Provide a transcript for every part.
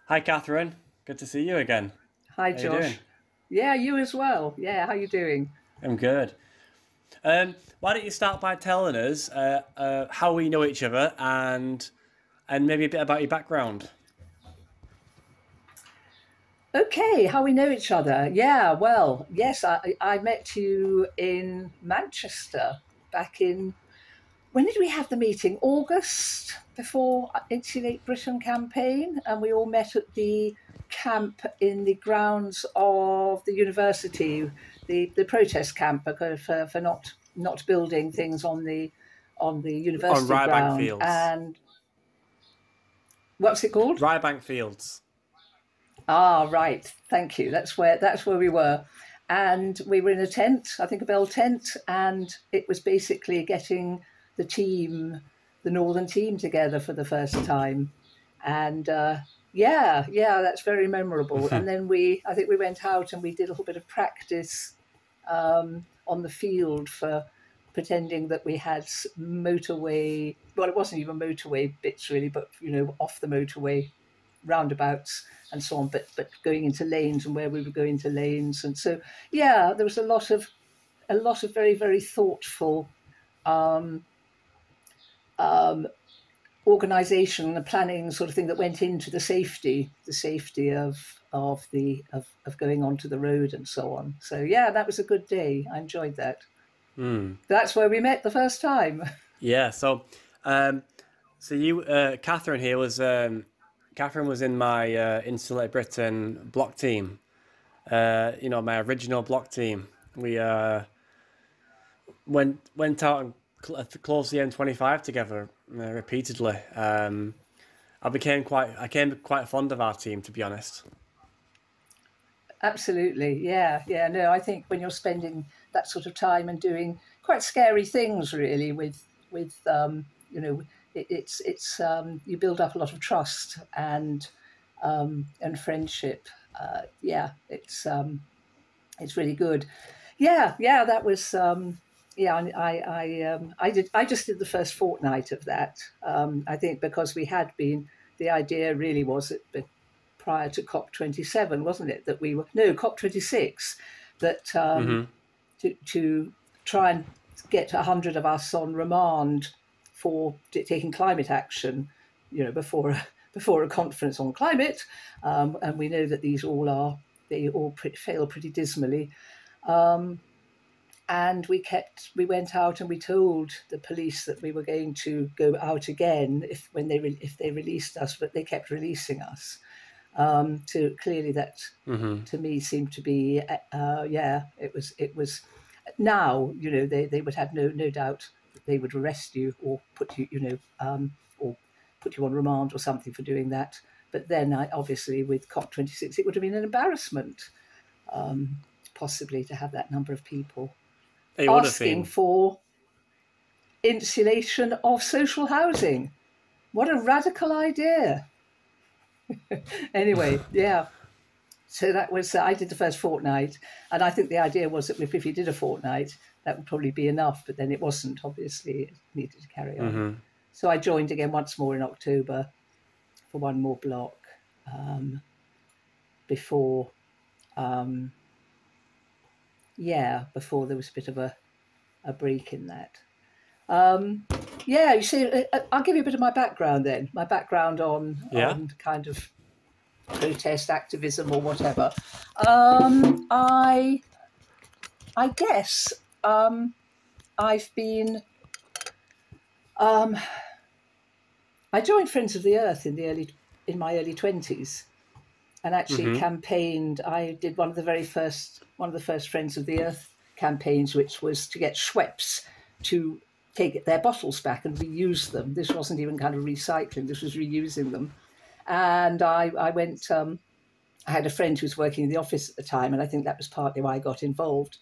Hi, Catherine. Good to see you again. Hi, How you doing? Josh. Yeah, you as well. Yeah, how you doing? I'm good. Why don't you start by telling us how we know each other and maybe a bit about your background? Okay, how we know each other. Yeah, well, yes, I met you in Manchester back in, when did we have the meeting? August before Insulate Britain campaign, and we all met at the camp in the grounds of the university, the protest camp for not building things on the On university Rybank ground. Fields. And what's it called? Rybank Fields. Ah, right. Thank you. That's where we were. And we were in a tent, I think a bell tent, and it was basically getting the team, the northern team together for the first time. And yeah, that's very memorable. And then I think we went out and we did a little bit of practice on the field for pretending that we had motorway. Well, it wasn't even motorway bits really, but off the motorway roundabouts and so on, but going into lanes and where we were going to lanes. And so yeah, there was a lot of very, very thoughtful um, um, organisation and planning sort of thing that went into the safety of going onto the road and so on. So yeah, that was a good day. I enjoyed that. That's where we met the first time. Yeah. Um, Catherine here Catherine was in my Insulate Britain block team. My original block team. We went out and closed the M25 together repeatedly. I became quite fond of our team, to be honest. Absolutely, yeah. No, I think when you're spending that sort of time and doing quite scary things, really, with you build up a lot of trust and friendship. Yeah, it's really good. Yeah, that was. Yeah, I just did the first fortnight of that. I think because we had been, the idea really was that prior to COP27, wasn't it? That we were, no, COP26, that to try and get 100 of us on remand for taking climate action, before a conference on climate, and we know that they all fail pretty dismally. Um, and we went out and we told the police that we were going to go out again if they released us, but they kept releasing us. To clearly that to me seemed to be yeah, it was now they would have no doubt that they would arrest you or or put you on remand or something for doing that. But then obviously with COP26 it would have been an embarrassment, possibly, to have that number of people It would have asking been. for insulation of social housing. What a radical idea. Anyway, yeah. So that was, I did the first fortnight, and I think the idea was that if you did a fortnight, that would probably be enough, but then it wasn't, obviously, it needed to carry on. So I joined again once more in October for one more block, before, um, yeah, before there was a bit of a break in that. Um, yeah, you see, I'll give you a bit of my background then. My background Yeah. on kind of protest activism or whatever. I guess I've been. Um, I joined Friends of the Earth in my early 20s, and actually campaigned. I did one of the first Friends of the Earth campaigns, which was to get Schweppes to take their bottles back and reuse them. This wasn't even kind of recycling; this was reusing them. And I went. I had a friend who was working in the office at the time, and I think that was partly why I got involved.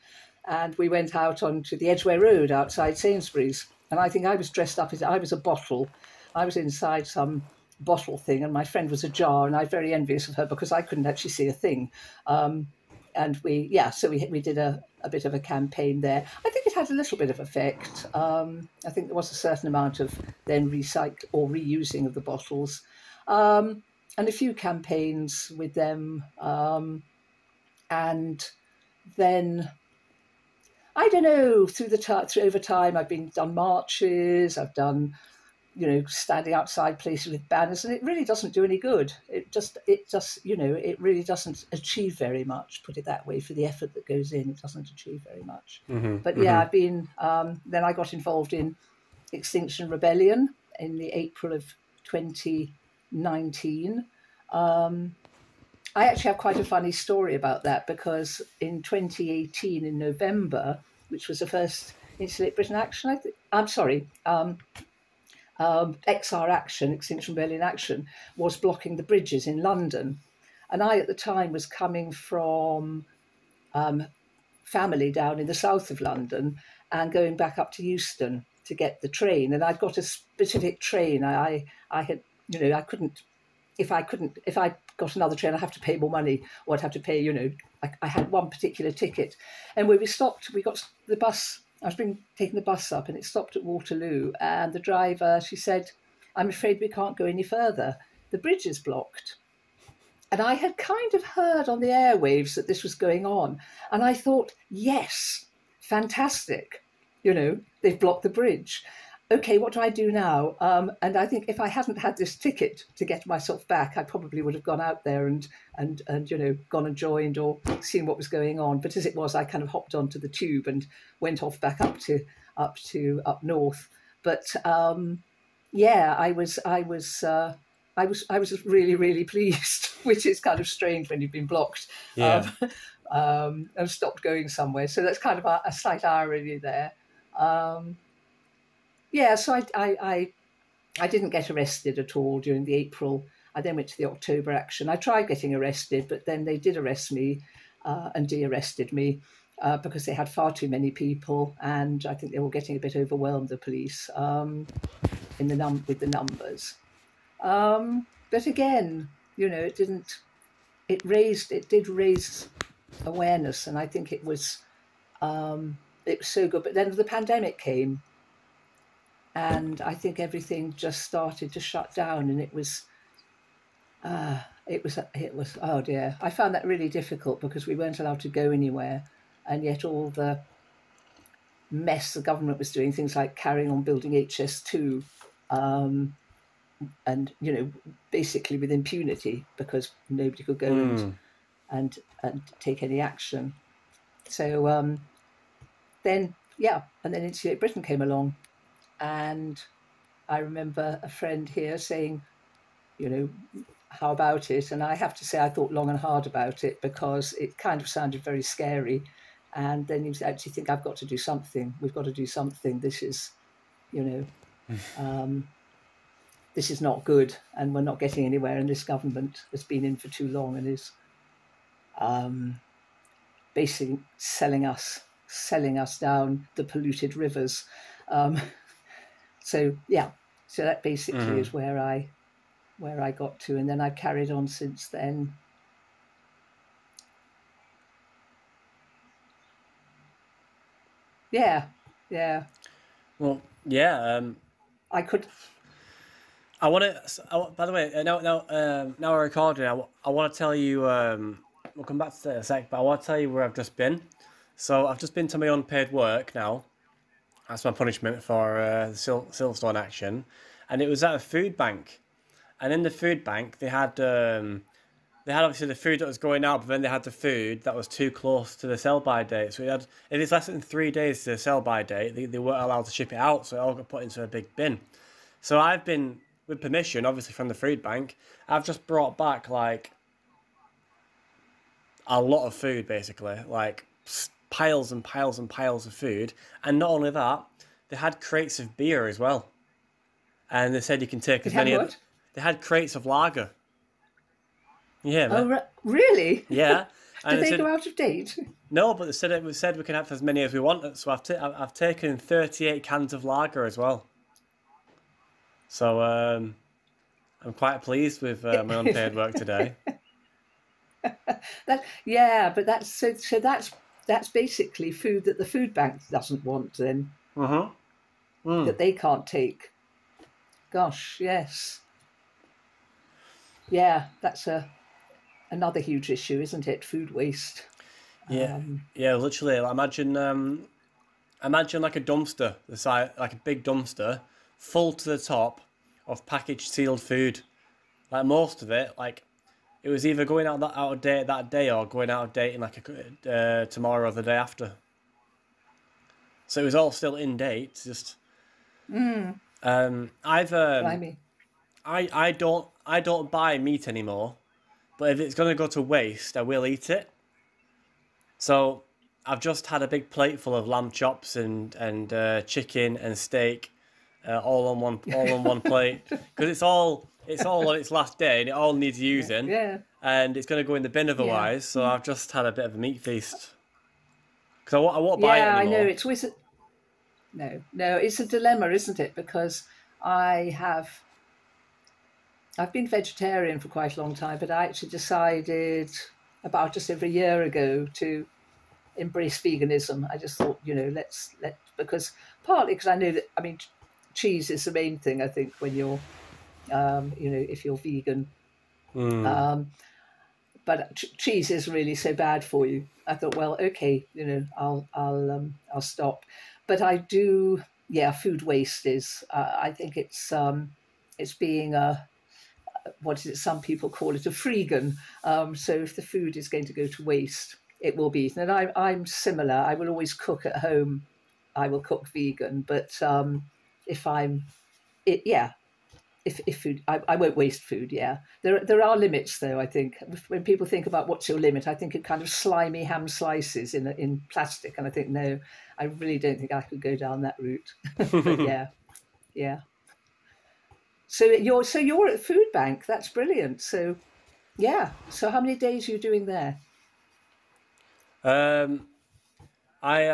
And we went out onto the Edgware Road outside Sainsbury's, and I think I was dressed up as I was a bottle. I was inside some bottle thing, and my friend was a jar, and I'm very envious of her because I couldn't actually see a thing. Um, and so we did a bit of a campaign there. I think it had a little bit of effect. I think there was a certain amount of then recycle or reusing of the bottles. Um, and a few campaigns with them. And then, I don't know, through over time, I've done marches, I've done, standing outside places with banners, and it really doesn't do any good. It just, it really doesn't achieve very much, put it that way, for the effort that goes in. It doesn't achieve very much. But yeah, I've been, then I got involved in Extinction Rebellion in the April of 2019. I actually have quite a funny story about that, because in 2018, in November, which was the first Insulate Britain action, XR action, Extinction Rebellion action, was blocking the bridges in London. And I, at the time, was coming from family down in the south of London and going back up to Euston to get the train. And I'd got a specific train. I had, I couldn't, if I got another train, I'd have to pay more money, or I'd have to pay, I had one particular ticket. And when we stopped, we got the bus. I was taking the bus up, and it stopped at Waterloo. And the driver, she said, "I'm afraid we can't go any further. The bridge is blocked." And I had kind of heard on the airwaves that this was going on. And I thought, yes, fantastic. They've blocked the bridge. Okay, what do I do now? And I think if I hadn't had this ticket to get myself back, I probably would have gone out there and gone and joined or seen what was going on. But as it was, I kind of hopped onto the tube and went off back up north. But yeah, I was really, really pleased, which is kind of strange when you've been blocked. Yeah. And stopped going somewhere. So that's kind of a slight irony there. Yeah, so I didn't get arrested at all during the April. I then went to the October action. I tried getting arrested, but then they did arrest me and de-arrested me because they had far too many people, and I think they were getting a bit overwhelmed, the police, with the numbers. But again, it did raise awareness, and I think it was so good. But then the pandemic came. And I think everything just started to shut down, and it was, oh dear. I found that really difficult because we weren't allowed to go anywhere, and yet all the mess the government was doing, things like carrying on building HS2, and basically with impunity, because nobody could go and take any action. So then Insulate Britain came along. And I remember a friend here saying, how about it? And I have to say, I thought long and hard about it, because it kind of sounded very scary. And then you actually think, I've got to do something. We've got to do something. This is, this is not good. And we're not getting anywhere. And this government has been in for too long and is basically selling us down the polluted rivers. So that basically is where I got to, and then I've carried on since then. Yeah. Well, yeah. I could. I want to. By the way, now we're recording. I want to tell you. We'll come back to that in a sec, but I want to tell you where I've just been. So I've just been to my unpaid work now. That's my punishment for the Silverstone action, and it was at a food bank. And in the food bank, they had obviously the food that was going out, but then they had the food that was too close to the sell-by date. So if it's less than 3 days to the sell-by date, they weren't allowed to ship it out, so it all got put into a big bin. So I've been, with permission, obviously from the food bank, I've just brought back like a lot of food, basically, like piles and piles and piles of food. And not only that, they had crates of beer as well. And they said you can take as many. They had crates of lager. Yeah, man. Oh, really? Yeah. Did they go out of date? No, but they said we can have as many as we want. So I've taken 38 cans of lager as well. So I'm quite pleased with my unpaid work today. But that's basically food that the food bank doesn't want then. That they can't take. Gosh, yes. yeah, that's another huge issue, isn't it? Food waste. Yeah, yeah, literally. Like, imagine like a dumpster, the size, like a big dumpster, full to the top of packaged sealed food. Like most of it, like it was either going out of date that day or going out of date in like tomorrow or the day after. So it was all still in date. Just Mm, I've blimey. I don't buy meat anymore. But if it's gonna go to waste, I will eat it. So I've just had a big plate full of lamb chops and chicken and steak, all on one plate because it's all on its last day and it all needs Yeah, using, yeah, and it's going to go in the bin yeah. otherwise. So I've just had a bit of a meat feast because I won't buy it Yeah, I know. anymore. It's always no, no. It's a dilemma, isn't it? Because I have I've been vegetarian for quite a long time, but I actually decided about just over a year ago to embrace veganism. I just thought, let because partly because I know that I mean cheese is the main thing. I think when you're if you're vegan, Hmm. um, but cheese is really so bad for you. I thought, well, okay, I'll stop. But I do, yeah. Food waste is. I think it's being a what is it? Some people call it a freegan. So if the food is going to go to waste, it will be eaten. And I'm similar. I will always cook at home. I will cook vegan, but if I'm, yeah, if food, I won't waste food. Yeah, there are limits though. I think when people think about what's your limit, I think of kind of slimy ham slices in plastic, and I think no, I really don't think I could go down that route. But yeah, yeah. So you're at food bank. That's brilliant. So yeah. So how many days are you doing there? um, I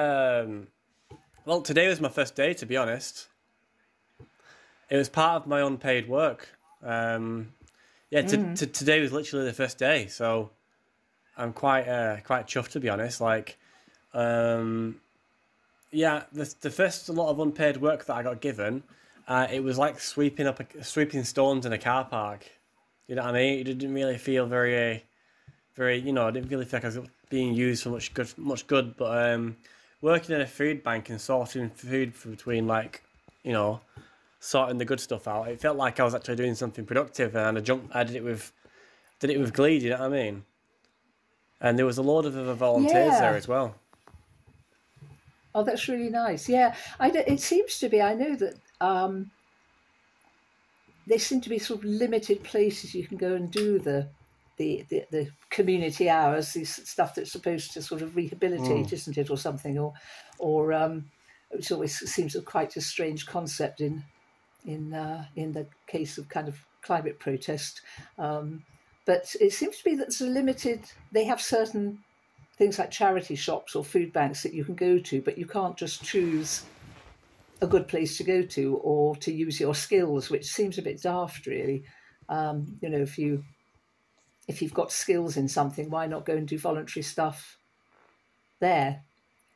well, today was my first day, to be honest. It was part of my unpaid work. Yeah, Mm. today was literally the first day, so I'm quite chuffed, to be honest. Like, um, yeah, the first lot of unpaid work that I got given, it was like sweeping stones in a car park. You know what I mean? It didn't really feel very, I didn't really feel like I was being used for much good. But working in a food bank and sorting food between like, you know, sorting the good stuff out, it felt like I was actually doing something productive, and I did it with glee. Do you know what I mean? And there was a load of other volunteers there Yeah. as well. Oh, that's really nice. Yeah. It seems to be. I know that there seem to be sort of limited places you can go and do the community hours, this stuff that's supposed to sort of Mm. rehabilitate, isn't it, or something, or which always seems a quite a strange concept in the case of kind of climate protest. Um, but it seems to be that there's a limited. They have certain things like charity shops or food banks that you can go to, but you can't just choose a good place to go to or to use your skills, which seems a bit daft, really. If you've got skills in something, why not go and do voluntary stuff there?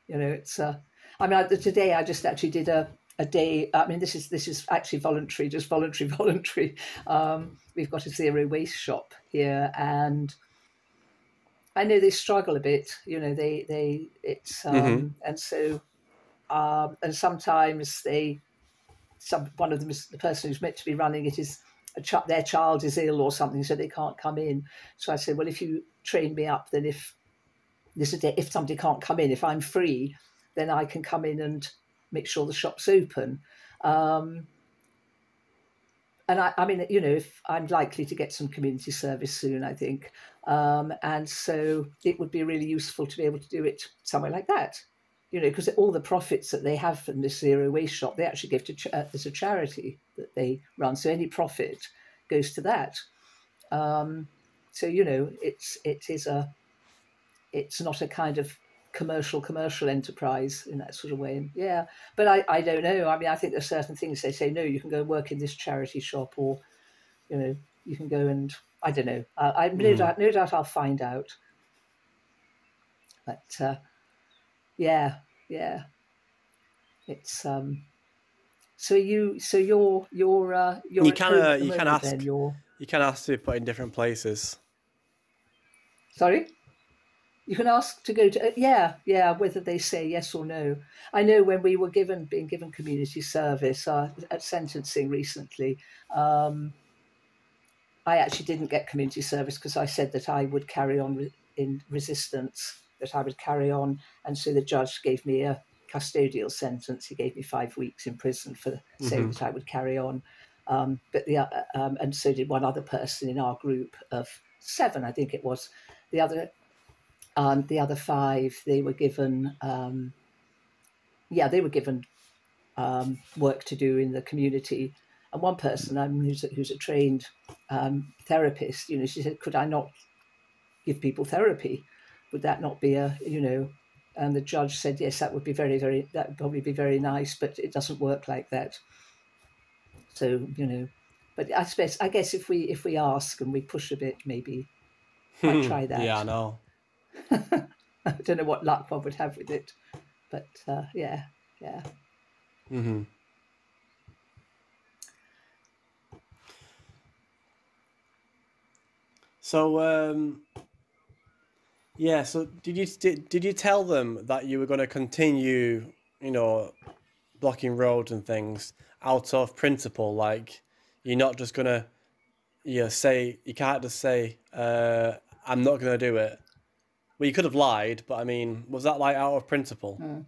It's. I mean, today I just actually did a day. I mean, this is actually voluntary, just voluntary, voluntary. We've got a zero waste shop here, and I know they struggle a bit. They it's Mhm. and so and sometimes one of them is the person who's meant to be running it is their child is ill or something, so they can't come in. So I said, well, if you train me up, then if there's a day, if somebody can't come in, if I'm free, then I can come in and make sure the shop's open. Um, and I mean, if I'm likely to get some community service soon, I think, and so it would be really useful to be able to do it somewhere like that. Because all the profits that they have from this zero waste shop, they actually give to there's a charity that they run. So any profit goes to that. Um, so it's not a kind of commercial enterprise in that sort of way. And yeah, but I don't know. I mean, I think there's certain things they say, no, you can go and work in this charity shop, or you know, you can go and I don't know. I Mhm. no doubt I'll find out. But yeah, yeah, it's so you're You at home at the you can moment then. ask, You're You can ask to be put in different places. Sorry? You can ask to go to, yeah, whether they say yes or no. I know when we were being given community service at sentencing recently, I actually didn't get community service because I said that I would carry on in resistance, that I would carry on. And so the judge gave me a custodial sentence. He gave me 5 weeks in prison for saying that I would carry on. But and so did one other person in our group of 7, I think it was. The other 5, they were given, work to do in the community. And one person who's a trained therapist, she said, could I not give people therapy? Would that not be and the judge said, yes, that would be that would probably be very nice, but it doesn't work like that. So, but I guess if we ask and we push a bit, maybe might try that. Yeah, I know. I don't know what luck one would have with it, but yeah. Mm-hmm. So, so did you tell them that you were going to continue, blocking roads and things out of principle? Like, you're not just going to, you can't just say, I'm not going to do it. Well, you could have lied, but I mean, was that like out of principle?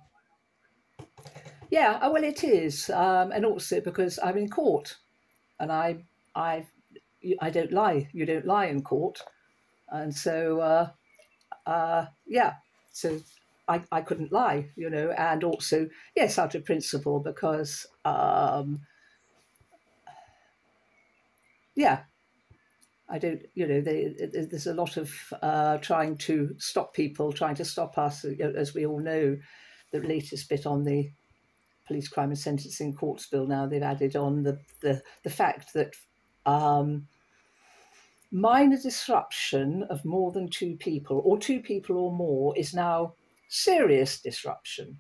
Yeah, well, it is, and also because I'm in court, and I don't lie. You don't lie in court, and so so I couldn't lie, and also yes, out of principle because I don't, there's a lot of trying to stop people, trying to stop us, as we all know. The latest bit on the Police Crime and Sentencing Courts Bill now, they've added on the fact that minor disruption of more than 2 people or 2 people or more is now serious disruption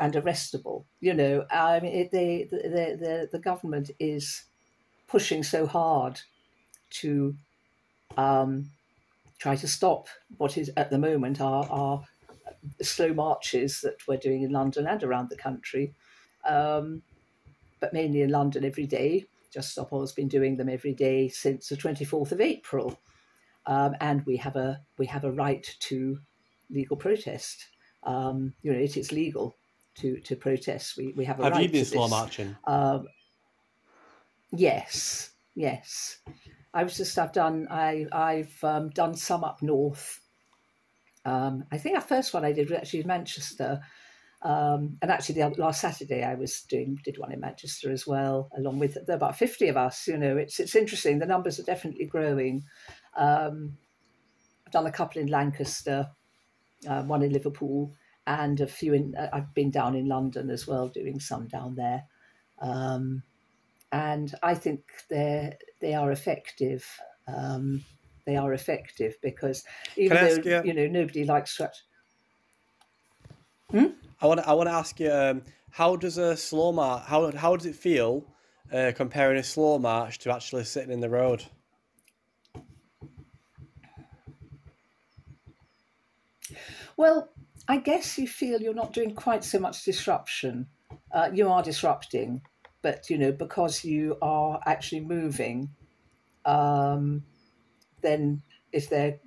and arrestable. I mean, the government is pushing so hard to try to stop what is at the moment are slow marches that we're doing in London and around the country, but mainly in London every day. Just Stop Oil's been doing them every day since the 24th of April, and we have a right to legal protest. It is legal to protest. We have a right. Have you been to slow this. marching? Yes. I've done some up north. I think our first one I did was actually in Manchester, and actually last Saturday I did one in Manchester as well, along with there are about 50 of us. It's interesting. The numbers are definitely growing. I've done a couple in Lancaster, one in Liverpool, and a few I've been down in London as well, doing some down there. And I think they are effective. They are effective because even though nobody likes such. I want to ask you, how does a slow march? How does it feel comparing a slow march to actually sitting in the road? Well, I guess you feel you're not doing quite so much disruption. You are disrupting, but because you are actually moving, then if there,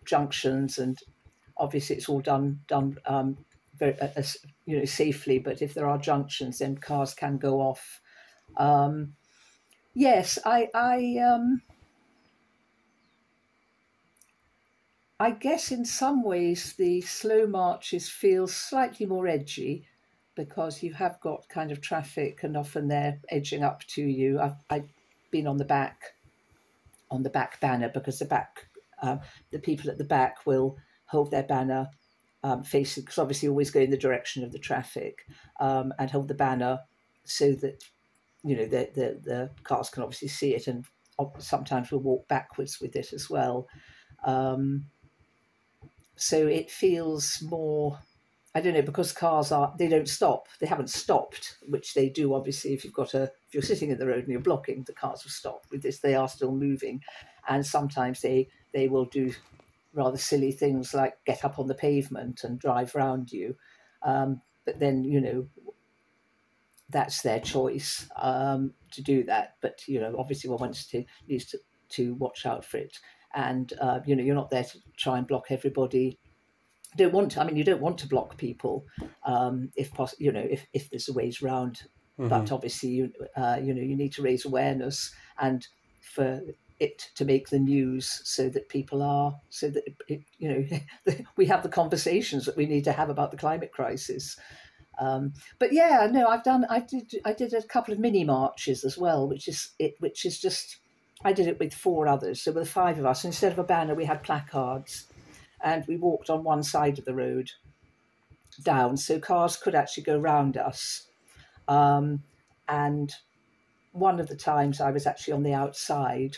junctions, and obviously it's all done very safely. But if there are junctions, then cars can go off. Yes, I guess in some ways the slow marches feel slightly more edgy because you have got kind of traffic and often they're edging up to you. I've been on the back banner because the people at the back will hold their banner facing, because obviously always go in the direction of the traffic, and hold the banner so that the cars can obviously see it, and sometimes we'll walk backwards with it as well. So it feels more, I don't know, because cars they don't stop. They haven't stopped, which they do obviously if you're sitting in the road and you're blocking, the cars will stop. With this, they are still moving, and sometimes they will do rather silly things like get up on the pavement and drive round you. But then, that's their choice to do that. But, obviously one needs to watch out for it. And, you're not there to try and block everybody. You don't want to block people if possible, if there's a ways round. But obviously, you need to raise awareness and for it to make the news so that we have the conversations that we need to have about the climate crisis. But yeah, no, I did a couple of mini marches as well, which is just, I did it with 4 others. So with 5 of us, instead of a banner, we had placards and we walked on one side of the road down so cars could actually go round us. And one of the times I was actually on the outside,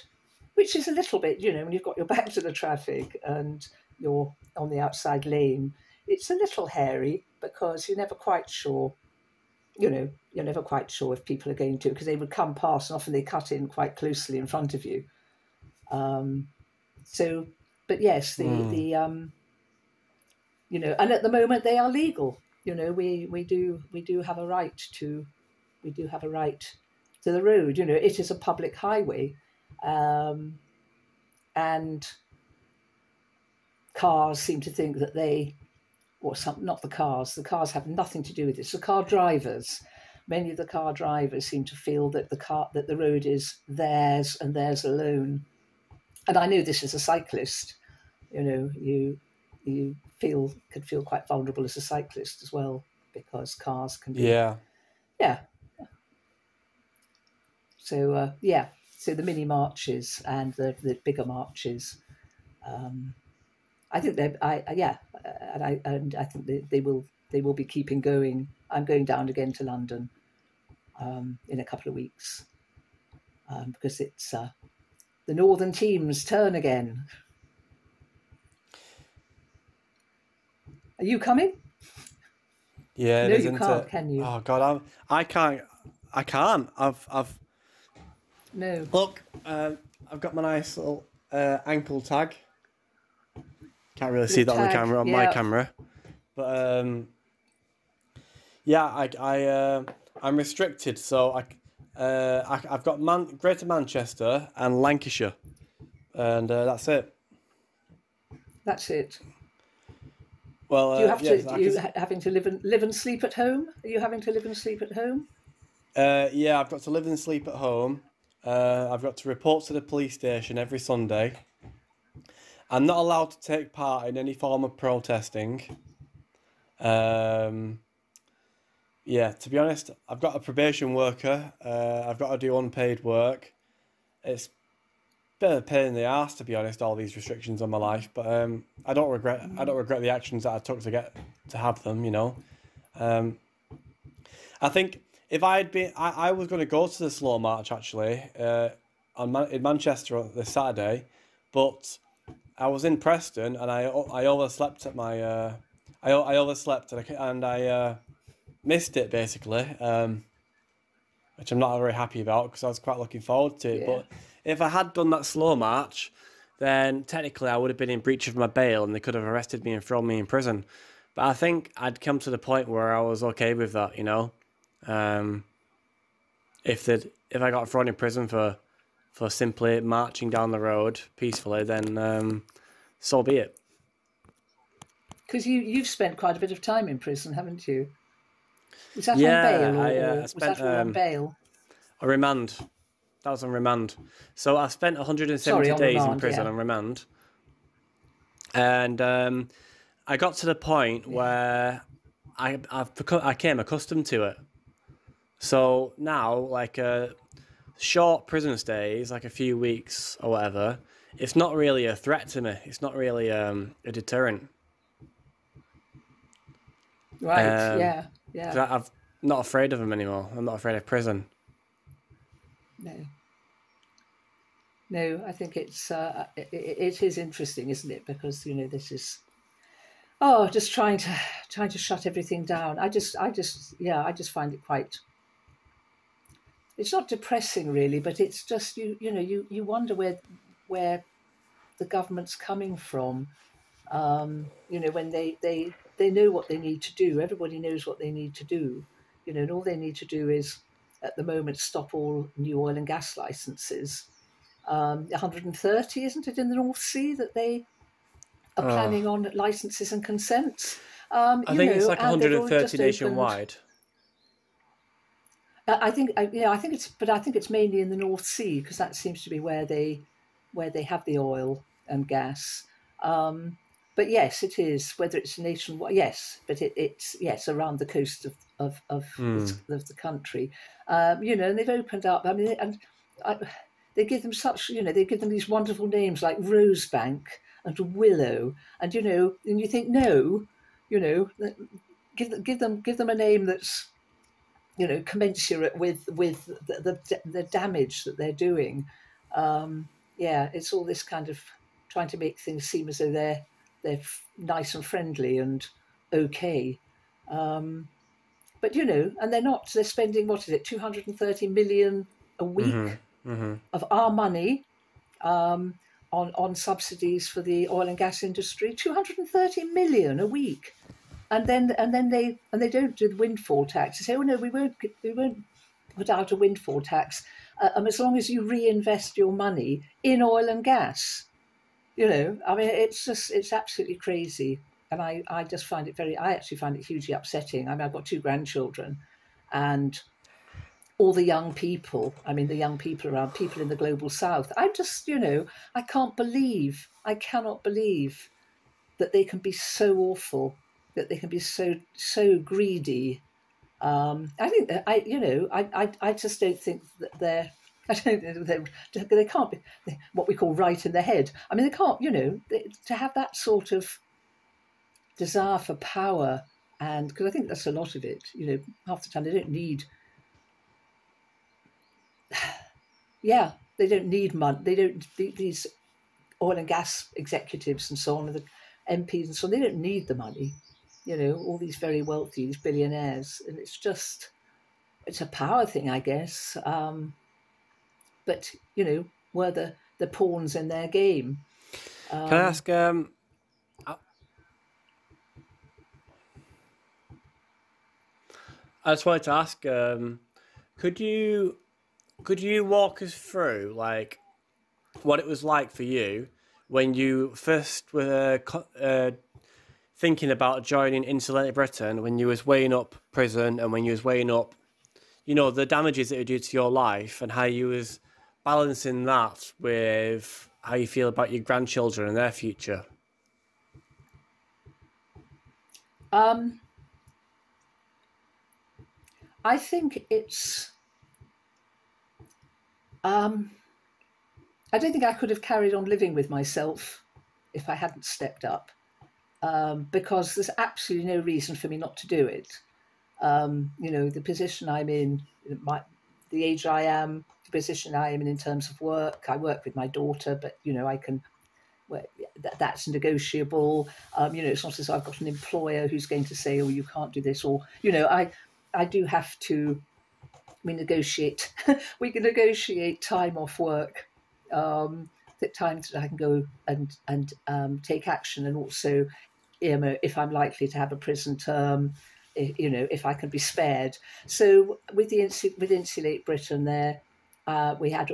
which is a little bit, when you've got your back to the traffic and you're on the outside lane, it's a little hairy because you're never quite sure, you're never quite sure if people are going to, because they would come past and often they cut in quite closely in front of you. But yes, and at the moment they are legal. We do have a right to the road. It is a public highway, and cars seem to think that not the cars. The cars have nothing to do with this. The car drivers, many of the car drivers seem to feel that the road is theirs and theirs alone. And I know this as a cyclist. You could feel quite vulnerable as a cyclist as well, because cars can be. Yeah. So so the mini marches and the bigger marches, I think I think they will be keeping going. I'm going down again to London in a couple of weeks because it's the Northern team's turn again. Are you coming? Yeah, no, you can't. Can you? Oh God, I can't. I've. No. Look, I've got my nice little ankle tag. Can't really see that on the camera, on my camera, but I'm restricted, so I've got Greater Manchester and Lancashire, and that's it. That's it. Well, do you have to? Are you having to live and sleep at home? Are you having to live and sleep at home? Yeah, I've got to live and sleep at home. I've got to report to the police station every Sunday. I'm not allowed to take part in any form of protesting. Yeah, to be honest, I've got a probation worker. I've got to do unpaid work. It's a bit of a pain in the arse, to be honest, all these restrictions on my life. But I don't regret the actions that I took to have them. I think if I was going to go to the slow march actually in Manchester this Saturday, but I was in Preston and I overslept at my I overslept and I missed it basically, which I'm not very happy about because I was quite looking forward to it. Yeah. But if I had done that slow march, then technically I would have been in breach of my bail and they could have arrested me and thrown me in prison. But I think I'd come to the point where I was okay with that, If I got thrown in prison for simply marching down the road peacefully, then so be it. Because you've spent quite a bit of time in prison, haven't you? Was that on bail or was that all on bail? A remand. That was on remand. So I spent 170 days in prison on remand. And I got to the point where I came accustomed to it. So now, like short prison stays, like a few weeks or whatever, it's not really a threat to me. It's not really a deterrent. Right, yeah. I'm not afraid of them anymore. I'm not afraid of prison. No, I think it is interesting, isn't it? Because this is Oh, just trying to shut everything down. I just find it quite. It's not depressing really, but it's just you wonder where the government's coming from. When they know what they need to do. Everybody knows what they need to do. And all they need to do is, at the moment, stop all new oil and gas licenses. 130, isn't it, in the North Sea that they are Oh, planning on licenses and consents? I think it's like And they've already 130 just opened. nationwide. I think it's mainly in the North Sea because that seems to be where they have the oil and gas. But yes, it is whether it's nationwide. Yes, but it's yes around the coast Hmm. of the country. And they've opened up. I mean, and I, they give them such. They give them these wonderful names like Rosebank and Willow, and and you think no, you know, give them a name that's commensurate with the damage that they're doing. Yeah, it's all this kind of trying to make things seem as though they're nice and friendly and okay. Um, but and they're not. They're spending, what is it, 230 million a week Mhm. Mhm. of our money um, on subsidies for the oil and gas industry. 230 million a week. And then they don't do the windfall tax. They say, oh no, we won't put out a windfall tax, as long as you reinvest your money in oil and gas. I mean, it's absolutely crazy, and I just find it I actually find it hugely upsetting. I mean, I've got two grandchildren, and all the young people. I mean, the young people around, people in the global south. I just, I cannot believe that they can be so awful, that they can be so greedy. I think that I just don't think that they're. I don't know. They can't be what we call right in the head. I mean, they can't. To have that sort of desire for power, and because I think that's a lot of it. Half the time they don't need. Yeah, they don't need money. They don't. These oil and gas executives and so on, the MPs and so on, they don't need the money. All these very wealthy, these billionaires, and it's a power thing, I guess. But we're the pawns in their game. Can I Um, ask? I just wanted to ask. Could you walk us through like what it was like for you when you first were thinking about joining Insulate Britain, when you was weighing up prison and when you was weighing up, the damages that it do to your life and how you was balancing that with how you feel about your grandchildren and their future. um, I think it's. Um, I don't think I could have carried on living with myself if I hadn't stepped up, because there's absolutely no reason for me not to do it. The position I'm in, the age I am, the position I am in terms of work. I work with my daughter, but I can. Well, that's negotiable. It's not as though I've got an employer who's going to say, "Oh, you can't do this," or I do have to. We negotiate. We can negotiate time off work. The times that I can go and take action, and also if I'm likely to have a prison term, if I can be spared. So with Insulate Britain, there we had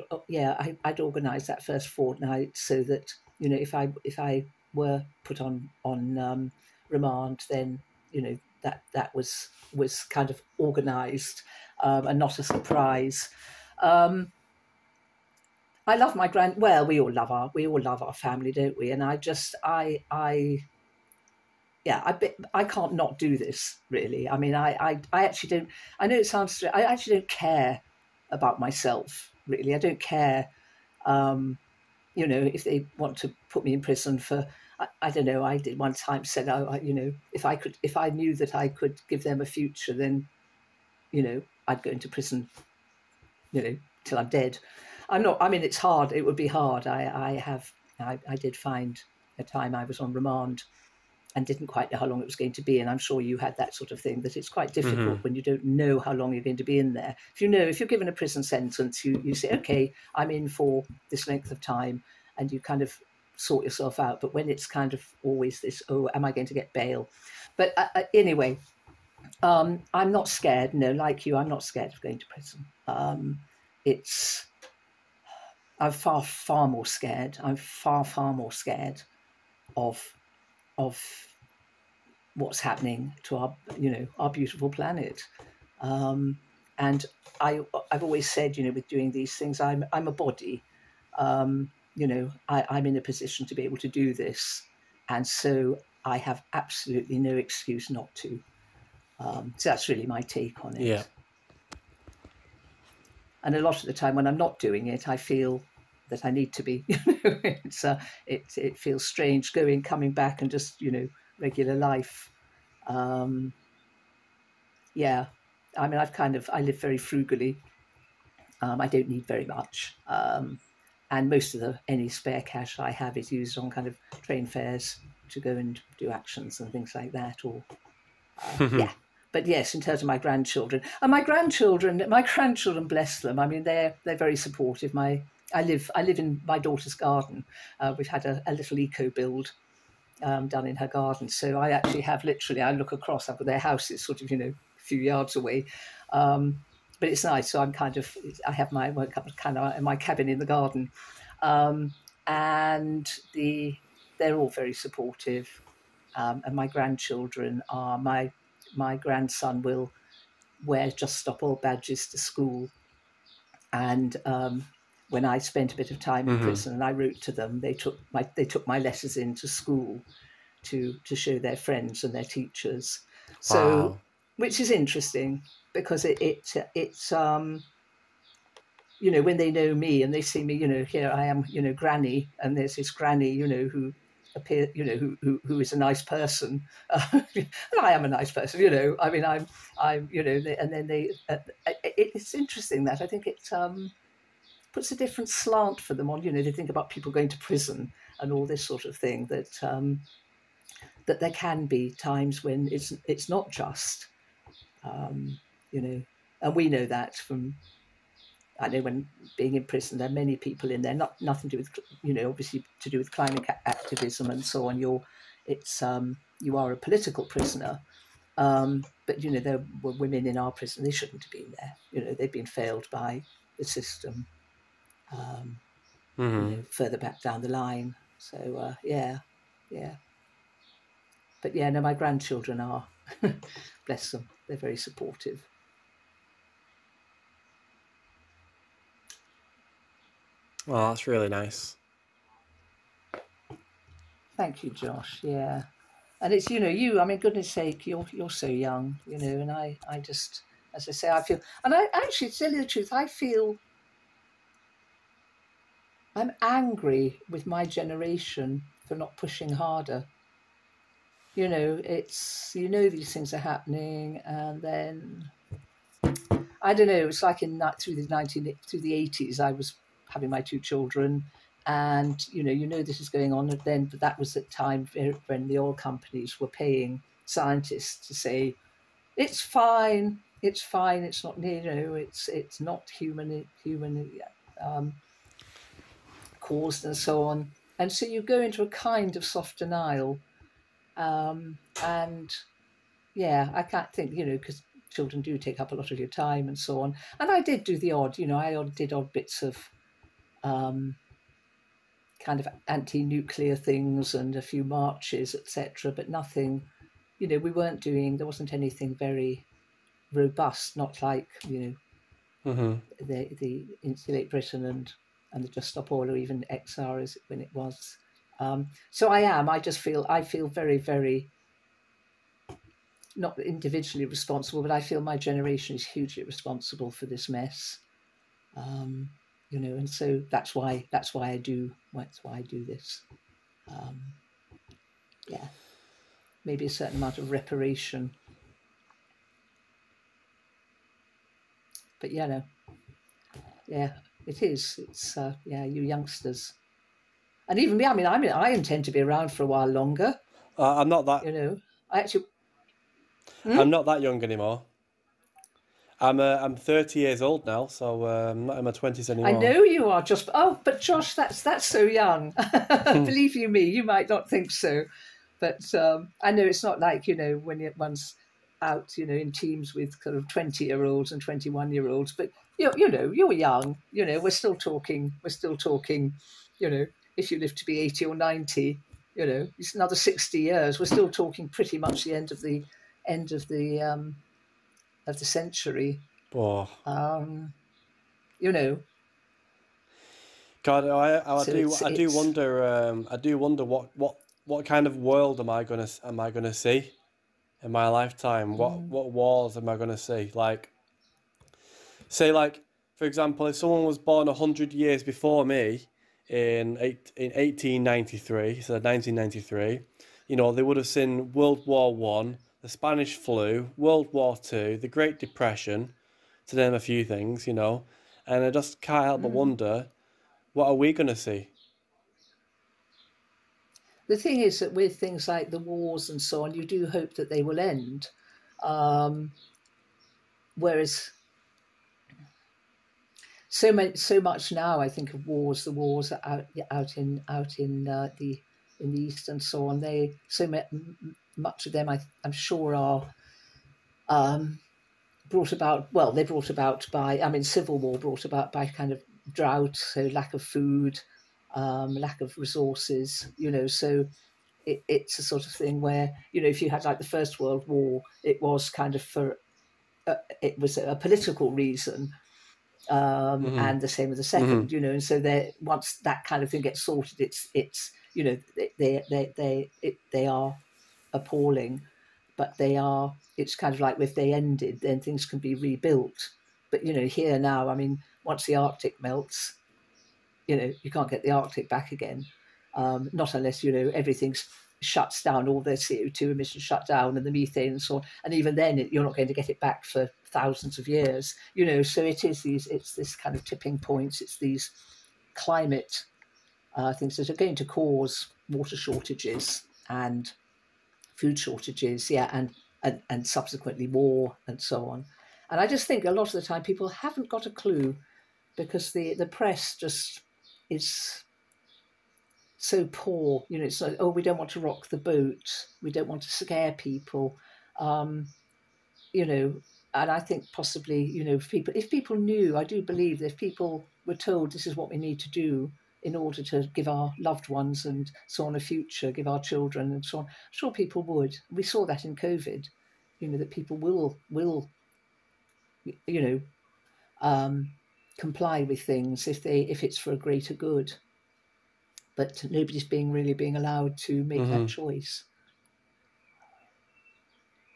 I'd organised that first fortnight so that if I were put on remand, then that was kind of organised and not a surprise. Um, I love my well, we all love our family, don't we? And I can't not do this, really. I mean, I actually don't. I know it sounds. I actually don't care about myself, really. I don't care. Um, if they want to put me in prison for. I don't know. I did one time said, if I knew that I could give them a future, then I'd go into prison, till I'm dead. I'm not. I mean, it's hard. It would be hard. I did find a time I was on remand, and didn't quite know how long it was going to be. And I'm sure you had that sort of thing, that it's quite difficult when you don't know how long you're going to be in there. If you're given a prison sentence, you say, okay, I'm in for this length of time, and you kind of sort yourself out. But when it's kind of always this, oh, am I going to get bail? But anyway, I'm not scared. No, like you, I'm not scared of going to prison. I'm far more scared. I'm far more scared of what's happening to our beautiful planet. And I've always said, with doing these things, I'm a body. I'm in a position to be able to do this, and so I have absolutely no excuse not to. So that's really my take on it. Yeah. And a lot of the time when I'm not doing it, I feel that I need to be. It feels strange coming back and just regular life. Yeah, I mean, I live very frugally. I don't need very much, and most of any spare cash I have is used on kind of train fares to go and do actions and things like that. Or yeah. But yes, in terms of my grandchildren, and my grandchildren, bless them. I mean, they're very supportive. I live in my daughter's garden. We've had a little eco build done in her garden, so I actually have I look across. I've got their house is sort of a few yards away, but it's nice. So I have my cabin in the garden, and they're all very supportive, and my grandchildren are my grandson will wear Just Stop All badges to school. And when I spent a bit of time in prison and I wrote to them, they took my letters into school to show their friends and their teachers. So, Wow. which is interesting because it's when they know me and they see me, here I am, Granny, and there's this Granny, who appear, who is a nice person, and I am a nice person, I mean, I'm, and then it's interesting that I think it puts a different slant for them on, they think about people going to prison and all this sort of thing, that there can be times when it's not just, and we know that from. I know when being in prison, there are many people in there, nothing to do with, obviously to do with climate activism and so on. You are a political prisoner, but there were women in our prison. They shouldn't have been there. They've been failed by the system. Further back down the line. So yeah. But yeah, no, my grandchildren are, bless them. They're very supportive. Well, that's really nice. Thank you, Josh. Yeah, and it's I mean, goodness sake, you're so young, and I just, as I say, I feel, and I actually, to tell you the truth, I feel I'm angry with my generation for not pushing harder. It's these things are happening, and then I don't know. It's like through the 80s, I was having my two children, and this is going on. And then, but that was at time when the oil companies were paying scientists to say, "It's fine, it's fine, it's not it's not human caused and so on." And so you go into a kind of soft denial, and yeah, I can't think because children do take up a lot of your time and so on. And I did do the odd, I did odd bits of kind of anti-nuclear things and a few marches, etc. But nothing, there wasn't anything very robust, not like, the Insulate Britain and the Just Stop Oil, or even XR as when it was. So I feel very, very, not individually responsible, but I feel my generation is hugely responsible for this mess. And so that's why I do this. Yeah, maybe a certain amount of reparation. But yeah, it is. It's you youngsters, and even me. I mean, I intend to be around for a while longer. I'm not that. You know, I actually. I'm not that young anymore. I'm 30 years old now, so I'm not in my 20s I anymore. know you are just. Oh, but Josh, that's so young. Believe you me, you might not think so, but I know it's not like when one's out, in teams with kind of 20-year-olds and 21-year-olds. But you're young. We're still talking. We're still talking. If you live to be 80 or 90, it's another 60 years. We're still talking pretty much the end of the century. Oh, Um, you know, God, so it's. I do wonder what kind of world am I gonna see in my lifetime? What wars am I gonna see? Like, say, like, for example, if someone was born 100 years before me in 1893, so 1993, they would have seen World War I, the Spanish flu, World War II, the Great Depression, to name a few things, and I just can't help but Mm. wonder, what are we gonna see? The thing is that with things like the wars and so on, you do hope that they will end. Um, Whereas so much now, I think of wars. The wars are out in the east and so on. Much of them, I'm sure, are um, brought about. Well, they're brought about by. I mean, civil war brought about by kind of drought, so lack of food, lack of resources. So it's a sort of thing where if you had like the First World War, it was kind of it was a political reason, Hmm. and the same with the Hmm. second, and so there once that kind of thing gets sorted, it's they are appalling, but it's kind of like if they ended, then things can be rebuilt. But here now, I mean, once the Arctic melts, you can't get the Arctic back again, not unless everything's shuts down, all the CO2 emissions shut down, and the methane and so on. And even then, you're not going to get it back for thousands of years. So it's this kind of tipping points. It's these climate things that are going to cause water shortages and food shortages, yeah, and subsequently war and so on. And I just think a lot of the time people haven't got a clue because the press just is so poor. It's like, oh, we don't want to rock the boat. We don't want to scare people. Um, you know, and I think possibly, if people knew, I do believe that if people were told this is what we need to do in order to give our loved ones and so on a future, give our children and so on, I'm sure people would. We saw that in COVID, that people will, you know, um, comply with things if it's for a greater good. But nobody's being allowed to make that Hmm. choice.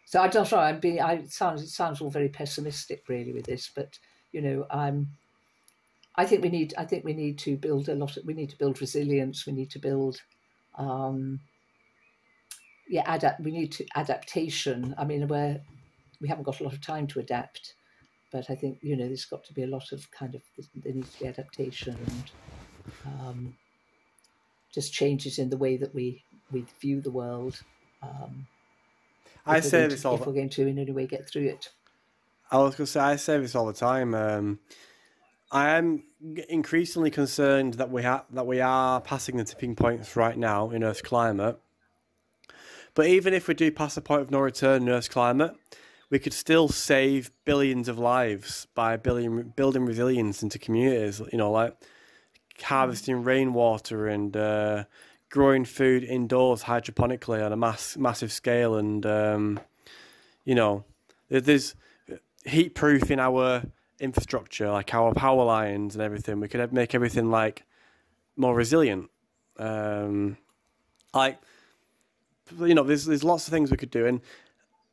So I'm not sure. It sounds all very pessimistic, really, with this. But I'm. I think we need to build a lot. We need to build resilience. We need to build, um, yeah, We need to adaptation. I mean, we haven't got a lot of time to adapt, but I think there's got to be a lot of kind of there needs to be adaptation and um, just changes in the way that we view the world. Um, I say if we're going to in any way get through it. I was gonna say I say this all the time. I am increasingly concerned that we are passing the tipping points right now in Earth's climate. But even if we do pass the point of no return in Earth's climate, we could still save billions of lives by building resilience into communities. Like Mm. harvesting rainwater and growing food indoors hydroponically on a massive scale, and there's heat proofing our infrastructure, like our power lines and everything. We could make everything like more resilient. Um, like there's lots of things we could do, and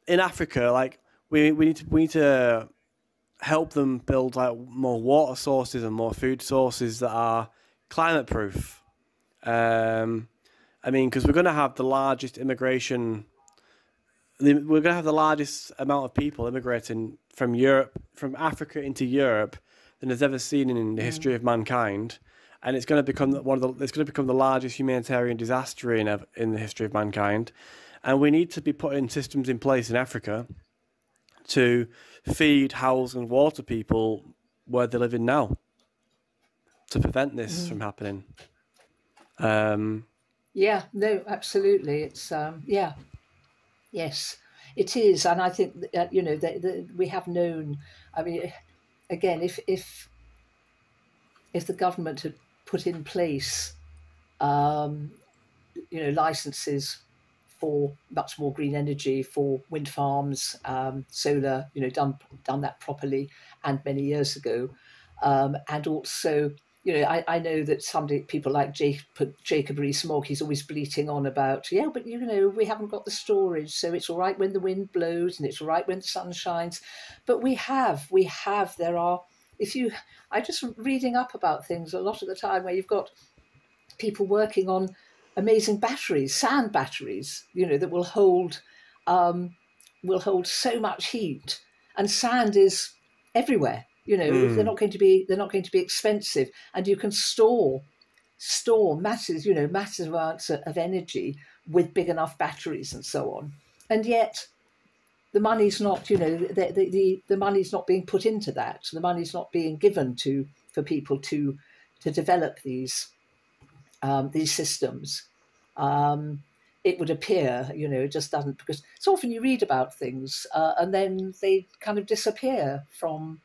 in Africa, like we need to help them build like more water sources and more food sources that are climate proof. I mean, because we're going to have the largest immigration. We're going to have the largest amount of people immigrating from Africa into Europe, than has ever seen in the Mm. history of mankind. and it's going to become it's going to become the largest humanitarian disaster in the history of mankind, and we need to be putting systems in place in Africa to feed, house, and water people where they're living now to prevent this from happening. Yeah, no, absolutely. It's yeah, yes, it is, and I think you know we have known. I mean, again, if the government had put in place, you know, licenses for much more green energy, for wind farms, solar, you know, done that properly and many years ago, and also. You know, I know that people like Jacob Rees-Mogg, he's always bleating on about, yeah, but you know, we haven't got the storage, so it's all right when the wind blows and it's all right when the sun shines. But I just reading up about things a lot of the time where you've got people working on amazing batteries, sand batteries, you know, that will hold so much heat, and sand is everywhere. You know, they're not going to be expensive, and you can store massive amounts of energy with big enough batteries and so on. And yet, the money's not, you know, the money's not being put into that. The money's not being given for people to develop these systems. It would appear, you know, it just doesn't, because so often you read about things and then they kind of disappear from,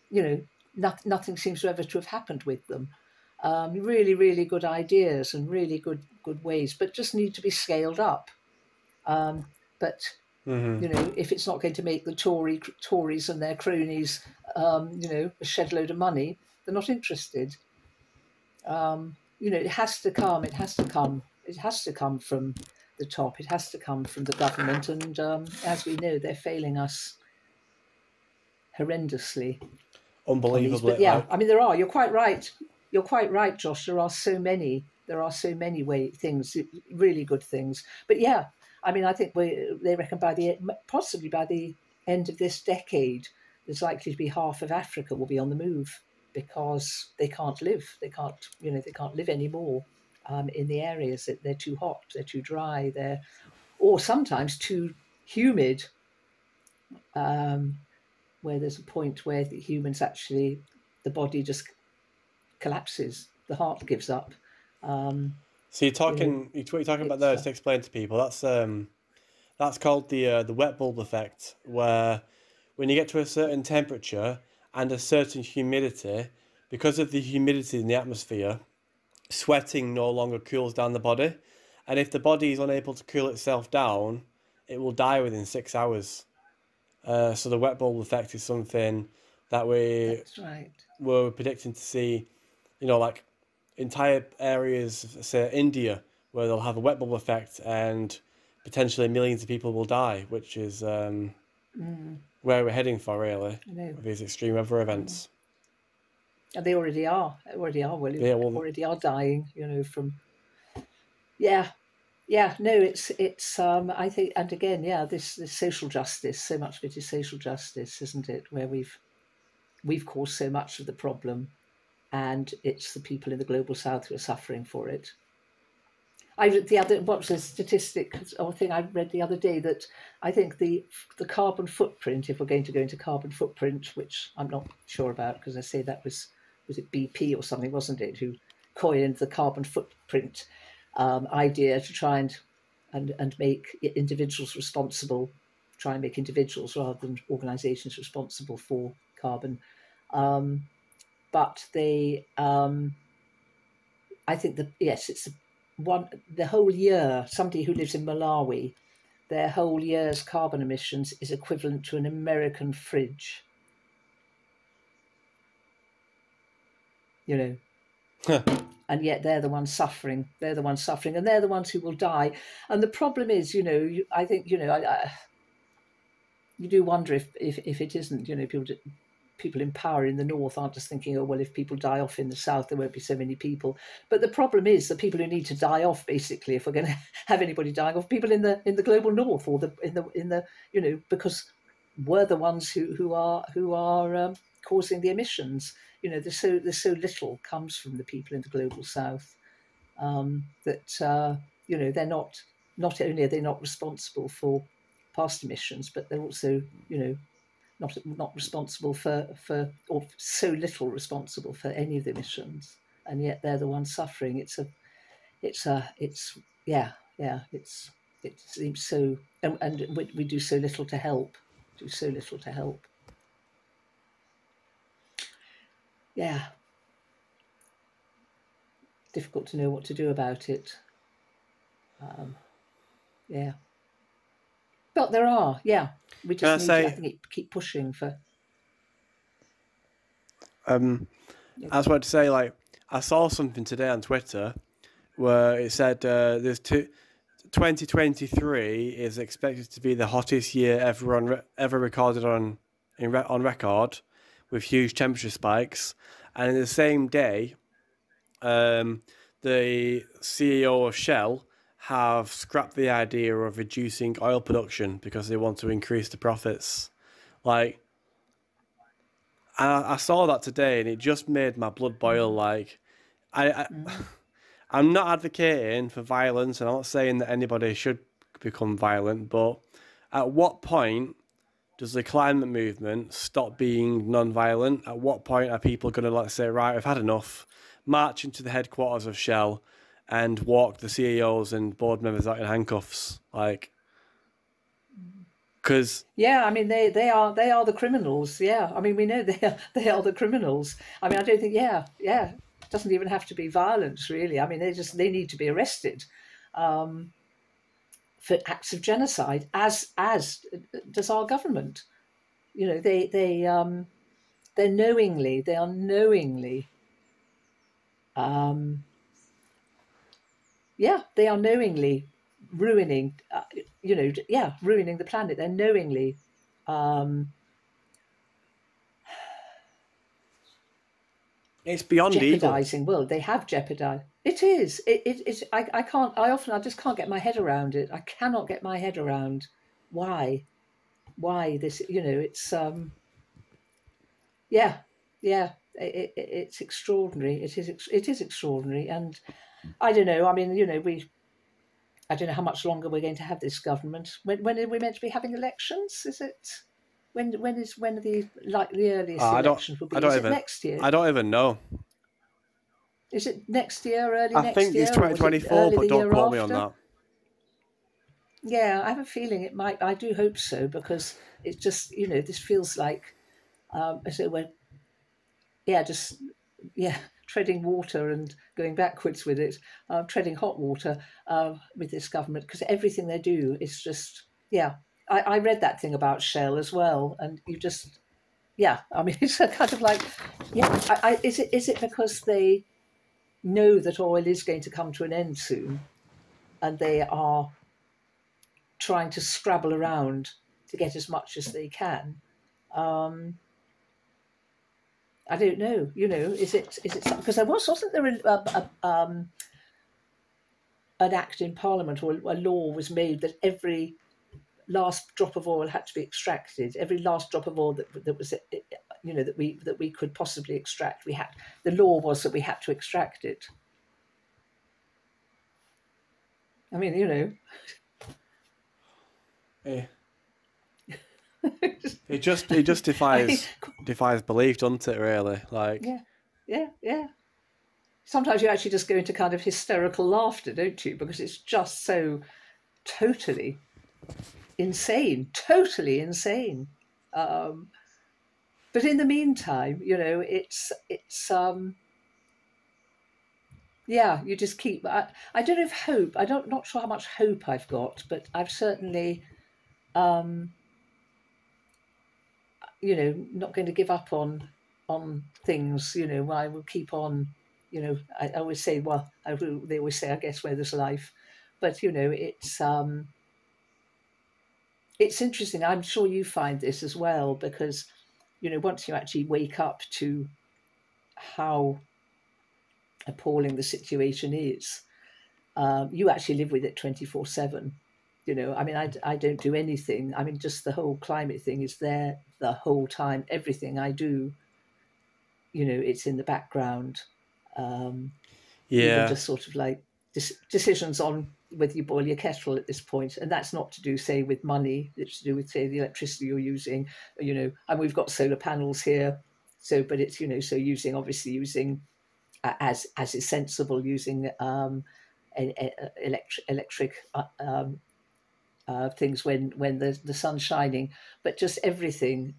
you know, nothing seems to ever to have happened with them. Really, really good ideas and really good ways, but just need to be scaled up. But you know, if it's not going to make the Tories and their cronies, you know, a shed load of money, they're not interested. You know, it has to come. It has to come. It has to come from the top. It has to come from the government, and as we know, they're failing us horrendously. Unbelievably. But yeah, I mean, there are. You're quite right. You're quite right, Josh. There are so many. There are so many things, really good things. But yeah, I mean, I think they reckon possibly by the end of this decade, there's likely to be half of Africa will be on the move because they can't live. They can't live anymore in the areas that they're too hot, they're too dry, or sometimes too humid. Where there's a point where the humans actually, the body just collapses, the heart gives up. So you're talking, what you're talking about there is to explain to people. That's called the wet bulb effect, where when you get to a certain temperature and a certain humidity, because of the humidity in the atmosphere, sweating no longer cools down the body, and if the body is unable to cool itself down, it will die within 6 hours. So the wet bulb effect is something that we're predicting to see, you know, like entire areas, say India, where they'll have a wet bulb effect and potentially millions of people will die, which is where we're heading for, really, with these extreme weather events. And they already are. Already are dying, you know, from... Yeah, no, it's I think, and again, yeah, this social justice, so much of it is social justice, isn't it? Where we've caused so much of the problem, and it's the people in the global south who are suffering for it. What was a statistic or thing I read the other day, that I think the carbon footprint, if we're going to go into carbon footprint, which I'm not sure about, because I say that was it BP or something, wasn't it, who coined the carbon footprint idea to try and make individuals responsible, try and make individuals rather than organisations responsible for carbon. But they, I think it's the whole year, somebody who lives in Malawi, their whole year's carbon emissions is equivalent to an American fridge. You know. And yet they're the ones suffering. They're the ones suffering, and they're the ones who will die. And the problem is, you know, I think, you know, you do wonder if it isn't, you know, people in power in the north aren't just thinking, oh well, if people die off in the south, there won't be so many people. But the problem is the people who need to die off, basically, if we're going to have anybody dying off, people in the global north, or in the you know, because we're the ones who are causing the emissions. There's so little comes from the people in the global south that they're not only are they not responsible for past emissions, but they're also not responsible for or so little responsible for any of the emissions, and yet they're the ones suffering. It seems so, and we do so little to help. Yeah, difficult to know what to do about it. Yeah, but there are. Yeah, we just need to, I think, keep pushing for. I was about to say, like, I saw something today on Twitter where it said there's 2023 is expected to be the hottest year ever recorded on record, with huge temperature spikes, and in the same day, the CEO of Shell have scrapped the idea of reducing oil production because they want to increase the profits. Like, I saw that today, and it just made my blood boil. Like, I'm not advocating for violence, and I'm not saying that anybody should become violent, but at what point does the climate movement stop being non-violent? At what point are people going to, let's say, right, I've had enough, march into the headquarters of Shell and walk the CEOs and board members out in handcuffs? Like, because I mean they are the criminals. Yeah, I mean we know they are the criminals. I mean I don't think it doesn't even have to be violence really. I mean they need to be arrested for acts of genocide, as does our government. They are knowingly they are knowingly ruining ruining the planet. They're knowingly it's beyond jeopardizing evil. world. They have jeopardized. It is. I just can't get my head around it. I cannot get my head around why this. It's it's extraordinary. It is extraordinary, and I don't know. I mean, I don't know how much longer we're going to have this government. When are we meant to be having elections? Is it when are the earliest elections will be? Is it next year? I don't even know. Is it next year, early I next think year? it's 2024, but don't quote me on that. Yeah, I have a feeling it might. I do hope so, because it's just, this feels like, so we're, treading water and going backwards with it, treading hot water with this government, because everything they do is just, I read that thing about Shell as well, and you just, I mean, it's a kind of like, is it because they know that oil is going to come to an end soon, and they are trying to scrabble around to get as much as they can? I don't know. Is it because wasn't there an act in Parliament, or a law was made that every last drop of oil had to be extracted. Every last drop of oil that was, that we could possibly extract, the law was that we had to extract it. I mean, Yeah. It just defies belief, doesn't it? Really, like. Yeah. Sometimes you actually just go into kind of hysterical laughter, don't you? Because it's just so totally insane. But in the meantime, it's you just keep. I don't have hope. Not sure how much hope I've got, but I've certainly, not going to give up on things. I will keep on. I always say, they always say, I guess where there's life, but it's interesting. I'm sure you find this as well, because once you actually wake up to how appalling the situation is, you actually live with it 24/7. I mean, I don't do anything. I mean, just the whole climate thing is there the whole time. Everything I do it's in the background. Even Yeah. just sort of like decisions on whether you boil your kettle at this point, and that's not to do, say, with money. It's to do with, say, the electricity you're using. And we've got solar panels here, so but it's so obviously using as is sensible, using electric things when the sun's shining, but just everything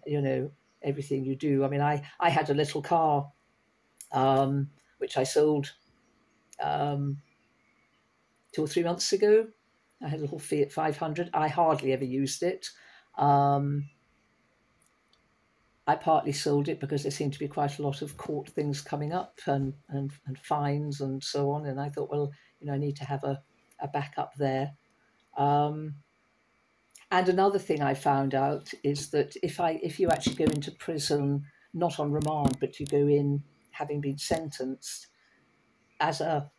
everything you do. I mean, I had a little car which I sold 2 or 3 months ago. I had a little Fiat 500. I hardly ever used it. I partly sold it because there seemed to be quite a lot of court things coming up and fines and so on. And I thought, well, I need to have a backup there. And another thing I found out is that if you actually go into prison, not on remand, but you go in having been sentenced as a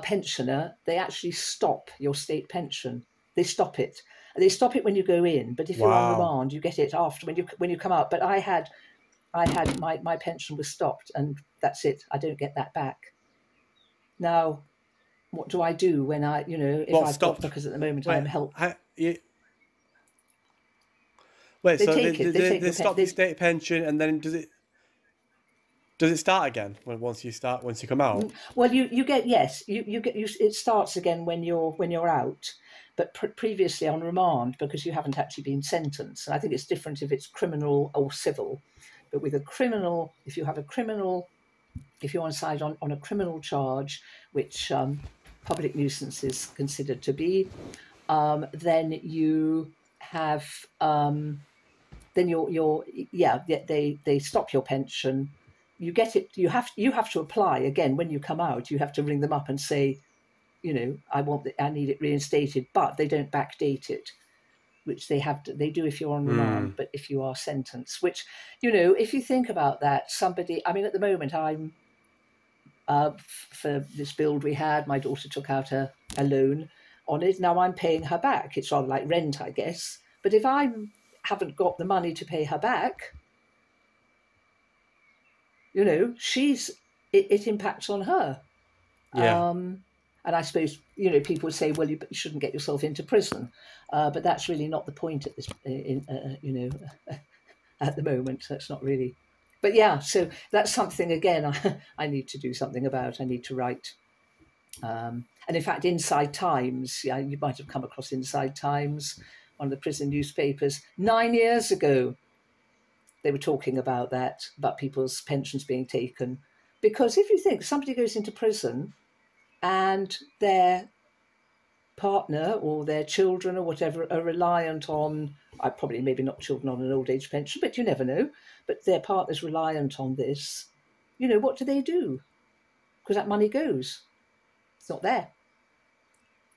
pensioner, they actually stop your state pension. They stop it. They stop it when you go in, but if you're on Wow. remand, you get it after when you come out. But I had my pension was stopped, and that's it. I don't get that back. Now, what do I do when if Well, I've got, stopped. because at the moment Wait. I'm help. Wait. They So take it. They take they your stop your state pension, and then does it start again once you come out? Well, you get, yes, you get, it starts again when you're out, but previously on remand, because you haven't actually been sentenced. And I think it's different if it's criminal or civil. But with a criminal, if you're on side on a criminal charge, which public nuisance is considered to be, then you have then they stop your pension. You get it. You have to apply again when you come out. You have to ring them up and say, I need it reinstated, but they don't backdate it, which they do if you're on remand, but if you are sentenced, which, if you think about that, I mean, at the moment I'm, for this build we had, my daughter took out a loan on it. Now I'm paying her back. It's rather like rent, I guess. But if I haven't got the money to pay her back, it impacts on her. Yeah. And I suppose people would say, well, you shouldn't get yourself into prison, but that's really not the point at this, at the moment. That's not really. But yeah, so that's something again I need to do something about. I need to write. And in fact, Inside Times, yeah, you might have come across Inside Times, one of the prison newspapers. 9 years ago, they were talking about that, about people's pensions being taken. Because if you think somebody goes into prison and their partner or their children or whatever are reliant on, probably maybe not children on an old age pension, but you never know, but their partner's reliant on this, what do they do? Because that money goes. It's not there.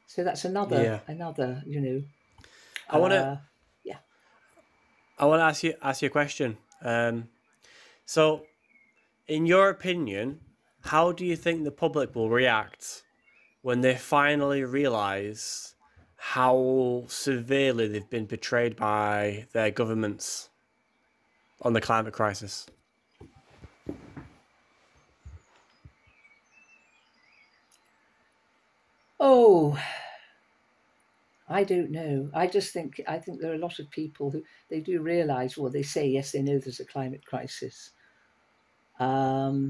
So that's another, I want to yeah. I want to ask you a question. So, in your opinion, how do you think the public will react when they finally realise how severely they've been betrayed by their governments on the climate crisis? Oh, I don't know. I think there are a lot of people who they do realise, well, they say, yes, they know there's a climate crisis. But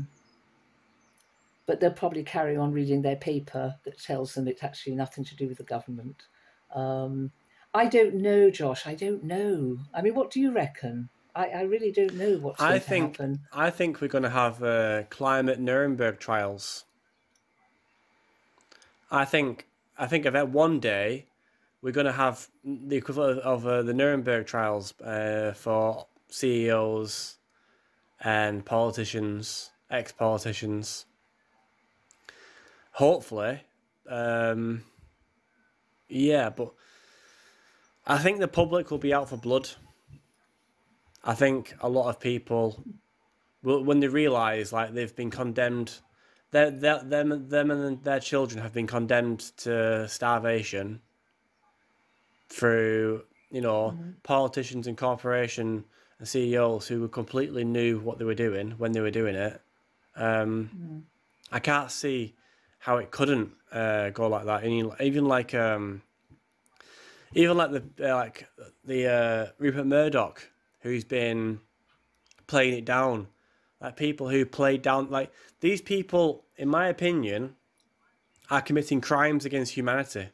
they'll probably carry on reading their paper that tells them it's actually nothing to do with the government. I don't know, Josh. I don't know. I mean, what do you reckon? I really don't know what's going to happen. I think we're going to have climate Nuremberg trials. I think that one day we're going to have the equivalent of the Nuremberg trials for CEOs and politicians, ex-politicians. Hopefully, yeah, but I think the public will be out for blood. I think a lot of people will, when they realise like they've been condemned, them and their children have been condemned to starvation through politicians and corporation and CEOs who completely knew what they were doing when they were doing it. I can't see how it couldn't go like that. And even like the Rupert Murdoch, who's been playing it down, like people who played down, like these people, in my opinion, are committing crimes against humanity,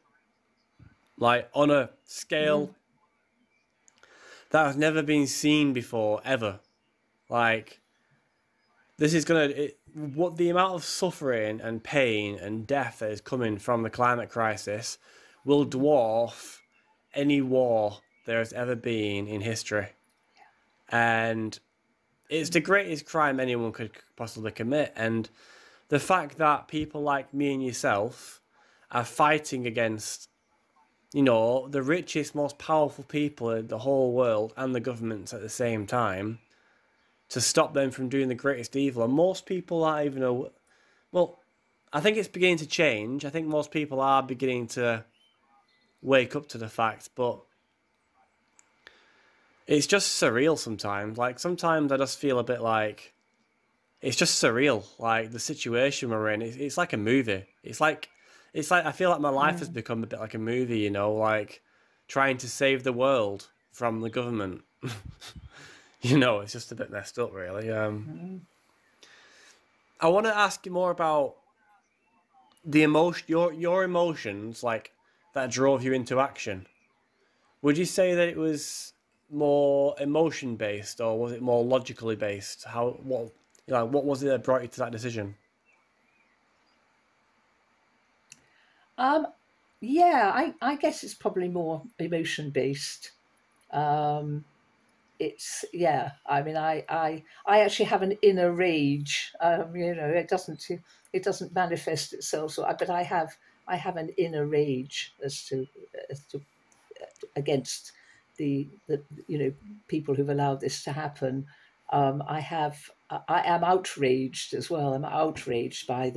like on a scale that has never been seen before ever. Like this is what the amount of suffering and pain and death that is coming from the climate crisis will dwarf any war there has ever been in history. And it's the greatest crime anyone could possibly commit. And the fact that people like me and yourself are fighting against, the richest, most powerful people in the whole world and the governments at the same time to stop them from doing the greatest evil. And most people aren't even well, I think it's beginning to change. I think most people are beginning to wake up to the fact, but it's just surreal sometimes. Like, sometimes I just feel a bit like it's just surreal. Like, the situation we're in, it's like a movie. It's like I feel like my life has become a bit like a movie, like trying to save the world from the government. It's just a bit messed up, really. I want to ask you more about the emotion, your emotions, like that drove you into action. Would you say that it was more emotion based, or was it more logically based? What was it that brought you to that decision? Yeah, I guess it's probably more emotion based. It's yeah. I mean, I actually have an inner rage. It doesn't manifest itself. But I have an inner rage as to against the people who've allowed this to happen. I am outraged as well. I'm outraged by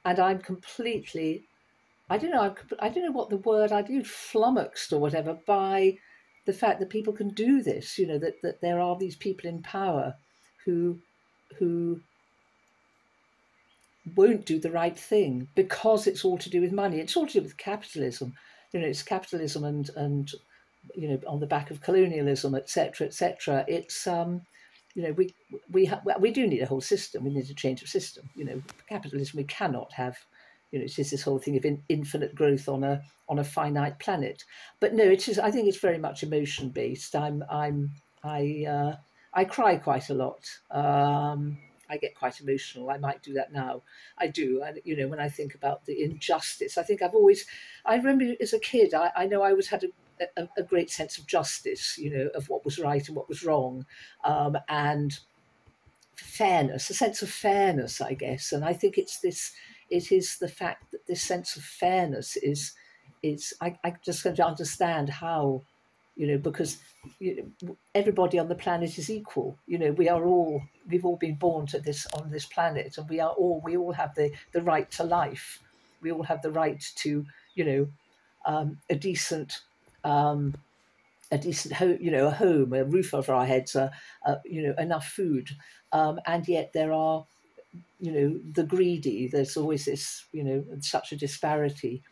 and I'm completely. I don't know what the word I'd use, flummoxed or whatever, by the fact that people can do this. That there are these people in power who who won't do the right thing because it's all to do with money. It's all to do with capitalism. It's capitalism and on the back of colonialism, etc., etc. It's we do need a whole system. We need a change of system. Capitalism, we cannot have. It's just this whole thing of infinite growth on a finite planet. But no, it is. I think it's very much emotion based. I cry quite a lot. I get quite emotional. I might do that now. I do. When I think about the injustice, I remember as a kid, I know I always had a great sense of justice, of what was right and what was wrong, and fairness, a sense of fairness, I guess. And I think it is the fact that this sense of fairness I just going to understand how, because everybody on the planet is equal. We've all been born on this planet, and we all have the right to life. We all have the right to, a decent home, a home, a roof over our heads, enough food. And yet there are, the greedy. There's always this, such a disparity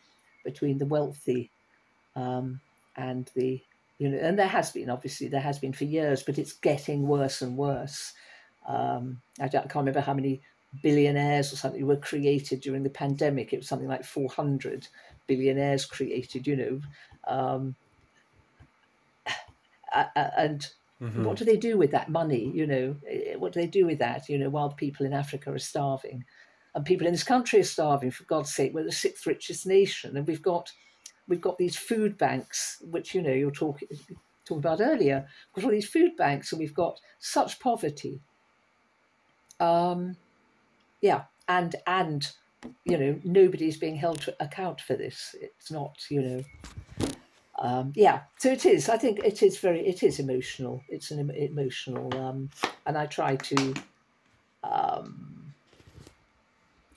between the wealthy and the, and there has been for years, but it's getting worse and worse. I can't remember how many billionaires or something were created during the pandemic. It was something like 400 billionaires created, and what do they do with that money? What do they do with that? While people in Africa are starving, and people in this country are starving. For God's sake, we're the sixth richest nation, and we've got these food banks, which you're talking about earlier. We've got all these food banks, and we've got such poverty. Yeah, and nobody's being held to account for this. It's not, yeah. So it is. I think it is emotional. It's an emotional, and I try to.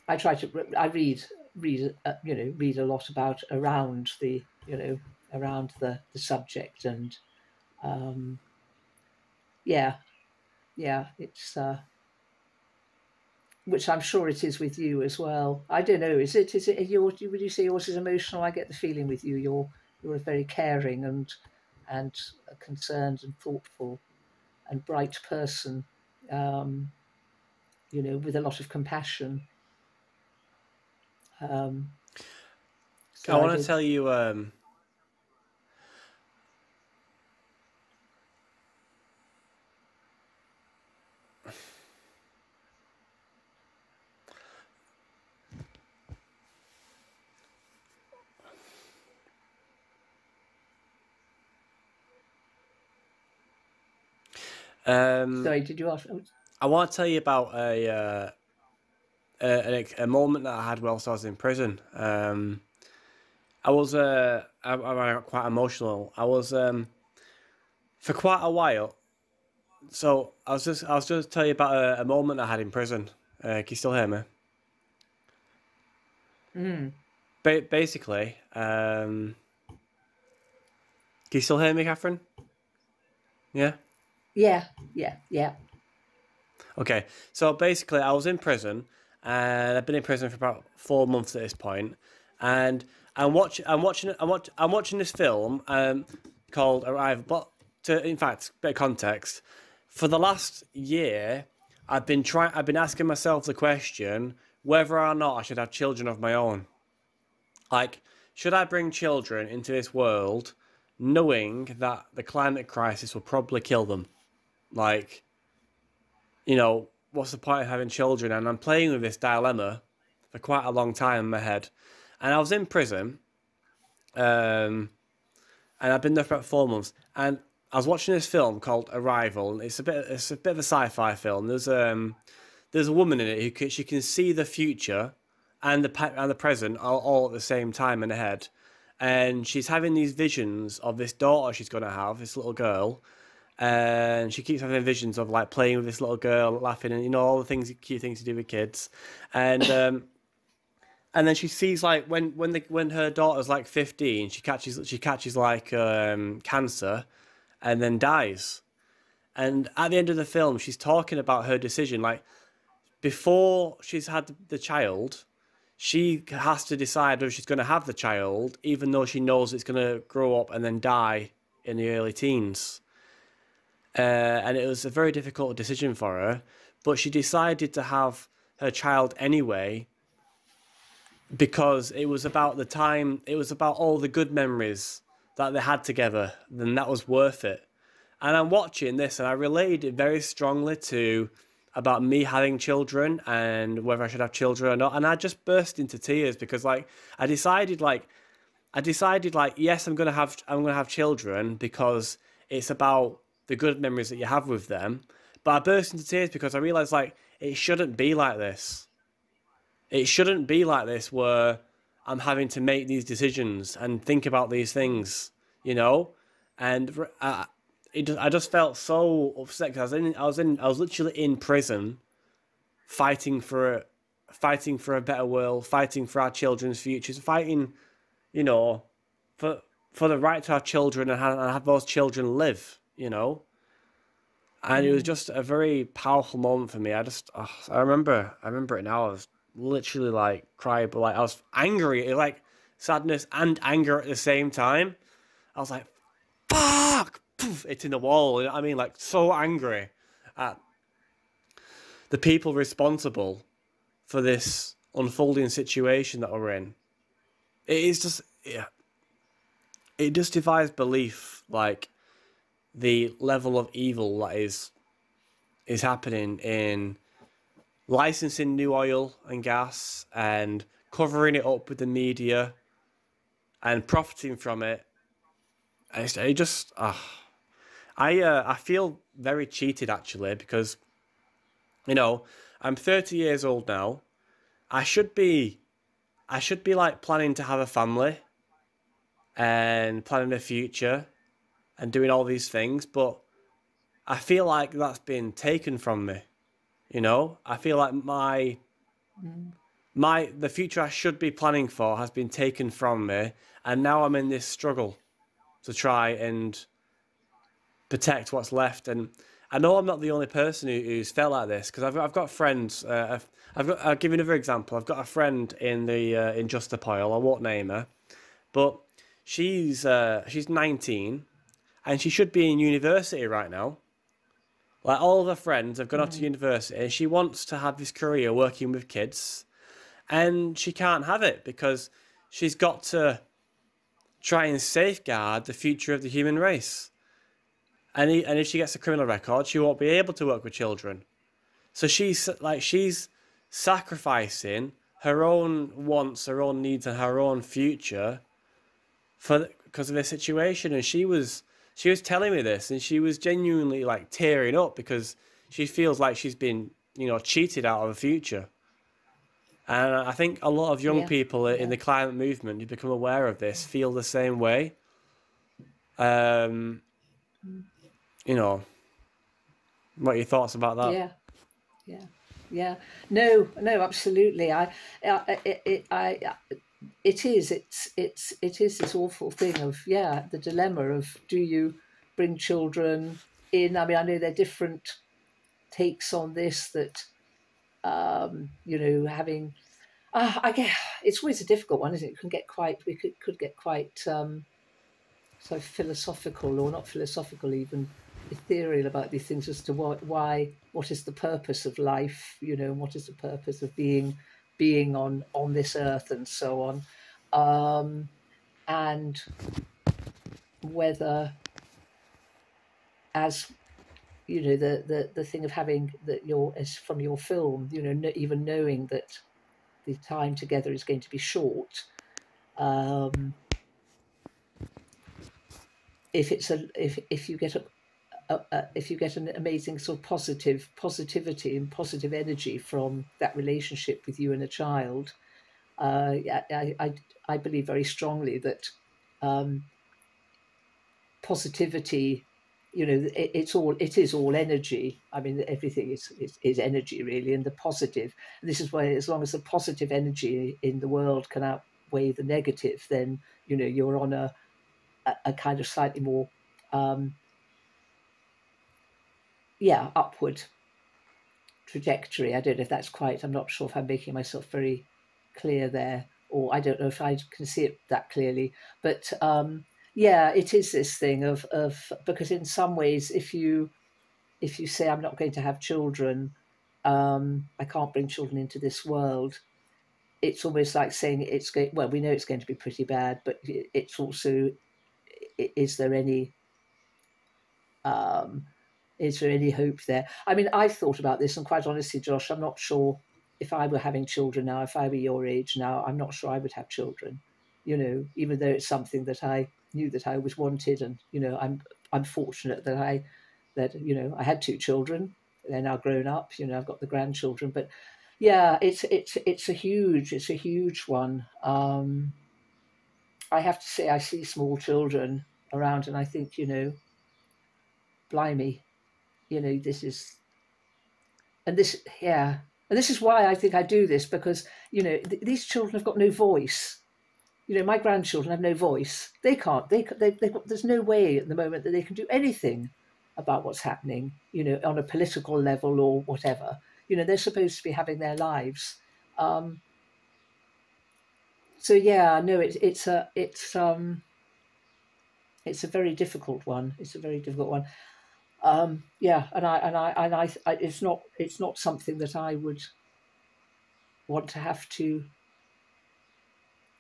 I read read a lot about around the subject, and yeah, yeah. It's which I'm sure it is with you as well. I don't know. Is it your? Would you say yours is emotional? I get the feeling with you. You're a very caring and a concerned and thoughtful and bright person. Um, you know, with a lot of compassion. Um, I so I want to did. tell you. Sorry, did you ask? I want to tell you about a moment that I had whilst I was in prison. I was I got quite emotional. I was for quite a while. So I was just tell you about a moment I had in prison. Can you still hear me? Mm. Basically, can you still hear me, Catherine? Yeah. Yeah, yeah, yeah. Okay. So basically, I was in prison, and I've been in prison for about 4 months at this point, and I'm watching this film called Arrival. But in fact, bit of context, for the last year, I've been asking myself the question whether or not I should have children of my own. Like, should I bring children into this world knowing that the climate crisis will probably kill them? Like, what's the point of having children? And I'm playing with this dilemma for quite a long time in my head. And I was in prison, um, and I've been there for about 4 months. And I was watching this film called Arrival, and it's a bit of a sci-fi film. There's a woman in it she can see the future and the present all at the same time in her head, and she's having these visions of this daughter she's gonna have, this little girl, and she keeps having visions of like playing with this little girl, laughing, and all the things, cute things to do with kids, and then she sees like when her daughter's like 15, she catches like cancer, and then dies. And at the end of the film, she's talking about her decision, like before she's had the child, she has to decide whether she's going to have the child, even though she knows it's going to grow up and then die in the early teens. And it was a very difficult decision for her, but she decided to have her child anyway because it was about the time, it was about all the good memories that they had together, then that was worth it. And I'm watching this and I related it very strongly to about me having children and whether I should have children or not. And I just burst into tears because like I decided like yes, I'm gonna have children because it's about the good memories that you have with them. But I burst into tears because I realized like it shouldn't be like this. It shouldn't be like this where I'm having to make these decisions and think about these things, you know? And I just felt so upset because I was literally in prison fighting fighting for a better world, fighting for our children's futures, fighting, you know, for for the right to have children and have those children live, you know. And it was Mm. just a very powerful moment for me. I remember it now. I was literally like crying, but like I was angry, like sadness and anger at the same time. I was like, "Fuck!" Poof, it's in the wall. You know what I mean? Like so angry at the people responsible for this unfolding situation that we're in. It is just, yeah, it just defies belief. Like the level of evil that is happening in licensing new oil and gas and covering it up with the media and profiting from it. It just, I feel very cheated actually because I'm 30 years old now. I should be I should be like planning to have a family and planning a future and doing all these things, but I feel like that's been taken from me. I feel like Mm. the future I should be planning for has been taken from me, and now I'm in this struggle to try and protect what's left. And I know I'm not the only person who's felt like this because I've got friends. I'll give you another example. I've got a friend in the in Just a Pile. I won't name her, but she's 19 and she should be in university right now. Like all of her friends have gone off to university, and she wants to have this career working with kids, and she can't have it because she's got to try and safeguard the future of the human race. And if she gets a criminal record, she won't be able to work with children. So she's sacrificing her own wants, her own needs, and her own future because of this situation. And she was telling me this, and she was genuinely like tearing up because she feels like she's been cheated out of a future. And I think a lot of young Yeah, people in yeah. the climate movement who become aware of this feel the same way. Um, you know, what are your thoughts about that? Yeah, yeah, yeah. No, no, absolutely. It is. It is this awful thing of, yeah, the dilemma of, do you bring children in? I mean, I know there are different takes on this. That having. I guess it's always a difficult one, isn't it? It can get quite. We could get quite so philosophical, or not philosophical, even ethereal about these things, as to what is the purpose of life, and what is the purpose of being on this earth, and so on, and whether, as the thing of having that, as from your film, even knowing that the time together is going to be short. If it's if you get if you get an amazing sort of positivity and positive energy from that relationship with you and a child, I believe very strongly that positivity, it is all energy. I mean, everything is energy, really, and the positive. And this is why, as long as the positive energy in the world can outweigh the negative, then you're on a kind of slightly more upward trajectory. I don't know if that's quite, I'm not sure if I'm making myself very clear there, or I don't know if I can see it that clearly. But yeah, it is this thing of because in some ways, if you say, I'm not going to have children, I can't bring children into this world, it's almost like saying it's going, well, we know it's going to be pretty bad, but it's also, is there any um, is there any hope there? I mean, I've thought about this, and quite honestly, Josh, I'm not sure if I were having children now, if I were your age now, I'm not sure I would have children. Even though it's something that I knew that I always wanted, and I'm fortunate that I had two children. They're now grown up. I've got the grandchildren, but yeah, it's a huge one. I have to say, I see small children around, and I think, blimey, this is, and this, yeah, and this is why I think I do this, because these children have got no voice. My grandchildren have no voice. They can't. There's no way at the moment that they can do anything about what's happening. On a political level or whatever. They're supposed to be having their lives. So yeah, no, it's a very difficult one. It's a very difficult one. Yeah, it's not something that I would want to have to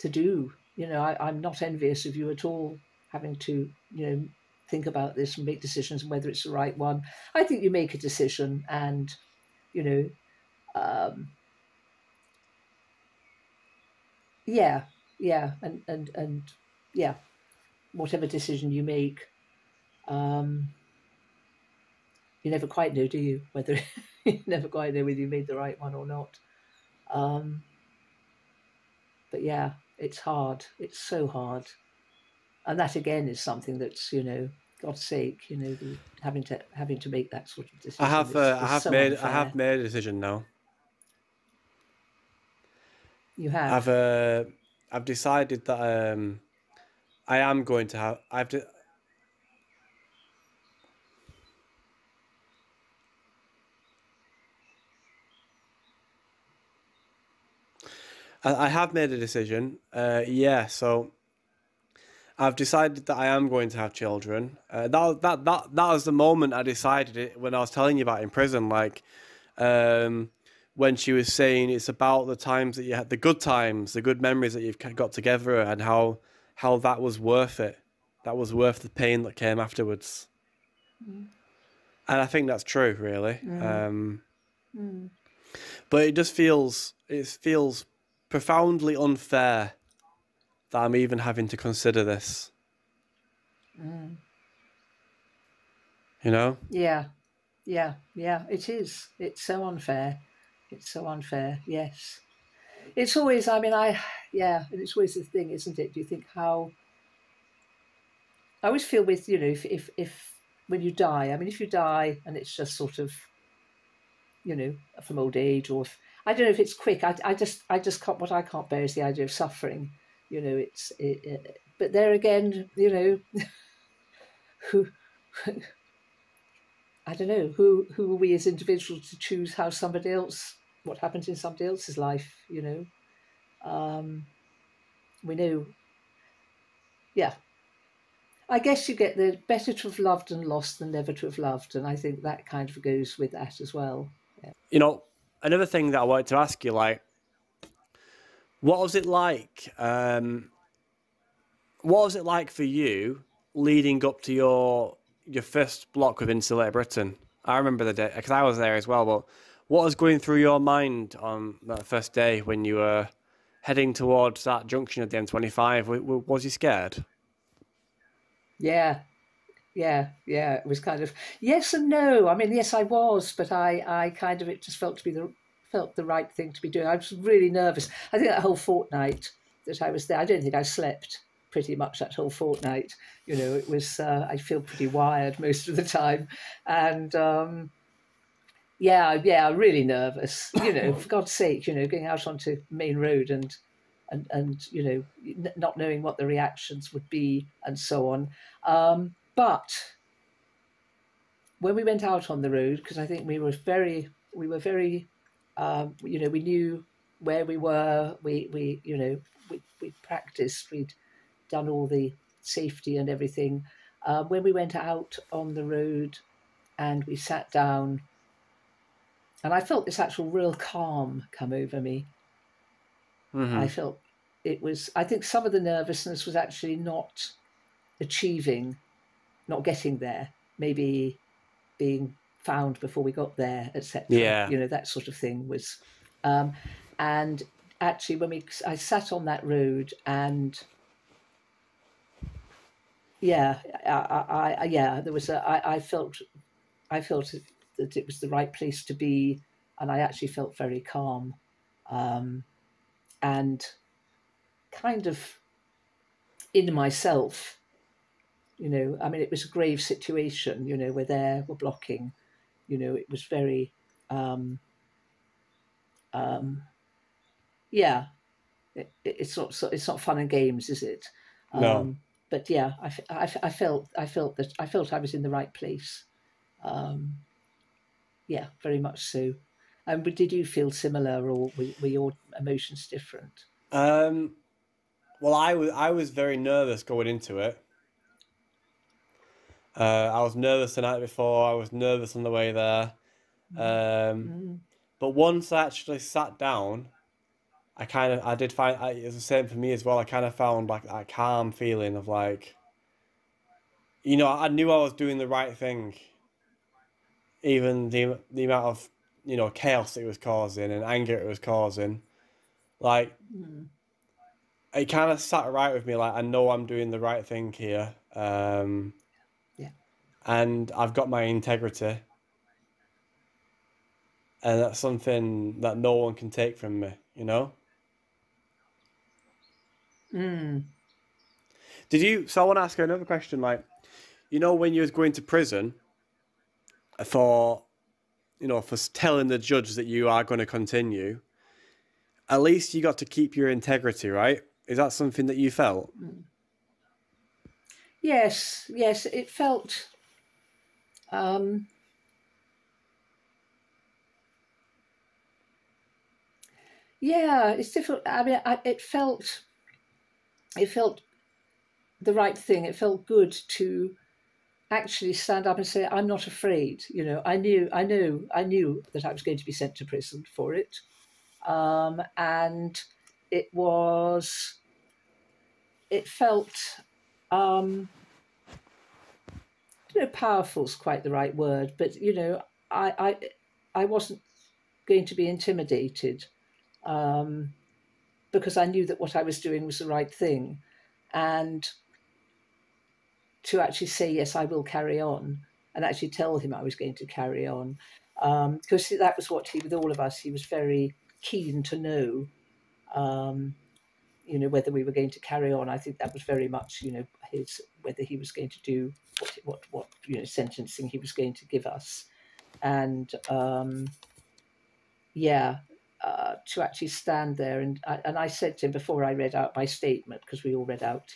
do. I'm not envious of you at all, having to think about this and make decisions and whether it's the right one. I think you make a decision, and you know um, yeah, yeah, and yeah, whatever decision you make, um, you never quite know, do you? Whether you never quite know whether you made the right one or not. Um, but yeah, it's hard. It's so hard, and that again is something that's, God's sake, the having to make that sort of I decision have uh, I is have so made I unfair. have made a decision now. You I've have. uh, I've decided that I am going to have I have made a decision. Yeah, so I've decided that I am going to have children. That was the moment I decided it when I was telling you about in prison. Like, um, when she was saying it's about the times that you had, the good times, the good memories that you've got together, and how that was worth it. That was worth the pain that came afterwards. And I think that's true, really. Mm. Mm. But it feels profoundly unfair that I'm even having to consider this. Mm. You know? Yeah, yeah, yeah. It is. It's so unfair. It's so unfair. Yes. It's always. I mean, yeah, and it's always the thing, isn't it? Do you think how? I always feel with if when you die. I mean, if you die and it's just sort of from old age, or if, I don't know if it's quick. I just can't. What I can't bear is the idea of suffering. But there again, who I don't know who are we as individuals to choose how somebody else what happens in somebody else's life. We know. Yeah, I guess you get the better to have loved and lost than never to have loved, and I think that kind of goes with that as well. Yeah. You know, another thing that I wanted to ask you, like, what was it like? What was it like for you leading up to your first block with Insulate Britain? I remember the day because I was there as well. But what was going through your mind on that first day when you were heading towards that junction of the M25? Was you scared? Yeah, yeah. It was kind of yes and no. I mean, yes, I was, but I kind of it just felt the right thing to be doing. I was really nervous. I think that whole fortnight that I was there, I don't think I slept pretty much that whole fortnight. It was I feel pretty wired most of the time, and yeah, really nervous. For God's sake, going out onto main road and not knowing what the reactions would be and so on. But when we went out on the road, because I think we were very, we knew where we were. We practiced. We'd done all the safety and everything. When we went out on the road and we sat down, and I felt this actual real calm come over me. I Mm-hmm. felt it was. I think some of the nervousness was actually not achieving, not getting there. Maybe being found before we got there, etc. Yeah. That sort of thing was. Um, and actually, I sat on that road, and yeah, yeah, there was I felt that it was the right place to be, and I actually felt very calm, um, and kind of in myself. I mean, it was a grave situation. We're blocking. It was very, um, um, yeah. It's not fun and games, is it? No. But yeah, I felt I was in the right place. Um, yeah, very much so. But did you feel similar, or were your emotions different? Um. Well, I was very nervous going into it. I was nervous the night before. I was nervous on the way there. Mm. Um. Mm. But once I actually sat down, I did find it was the same for me as well. I kind of found like that calm feeling of like, I knew I was doing the right thing, even the amount of chaos it was causing and anger it was causing. Like Mm. it kind of sat right with me. Like I know I'm doing the right thing here, Yeah. and I've got my integrity, and that's something that no one can take from me. Mm. Did you? So I want to ask you another question. Like, when you was going to prison for for telling the judge that you are going to continue, at least you got to keep your integrity, right? Is that something that you felt? Mm. Yes, yes. It felt. Um, yeah, it's difficult. I mean, it felt the right thing. It felt good to actually stand up and say, "I'm not afraid." You know, I knew that I was going to be sent to prison for it, and it was, it felt, um, powerful is quite the right word, but I wasn't going to be intimidated, um, because I knew that what I was doing was the right thing, and to actually say, yes, I will carry on, and actually tell him I was going to carry on. Because that was what with all of us, he was very keen to know, um, whether we were going to carry on. I think that was very much, whether he was going to do what sentencing he was going to give us. And yeah, to actually stand there. And I said to him before I read out my statement, because we all read out,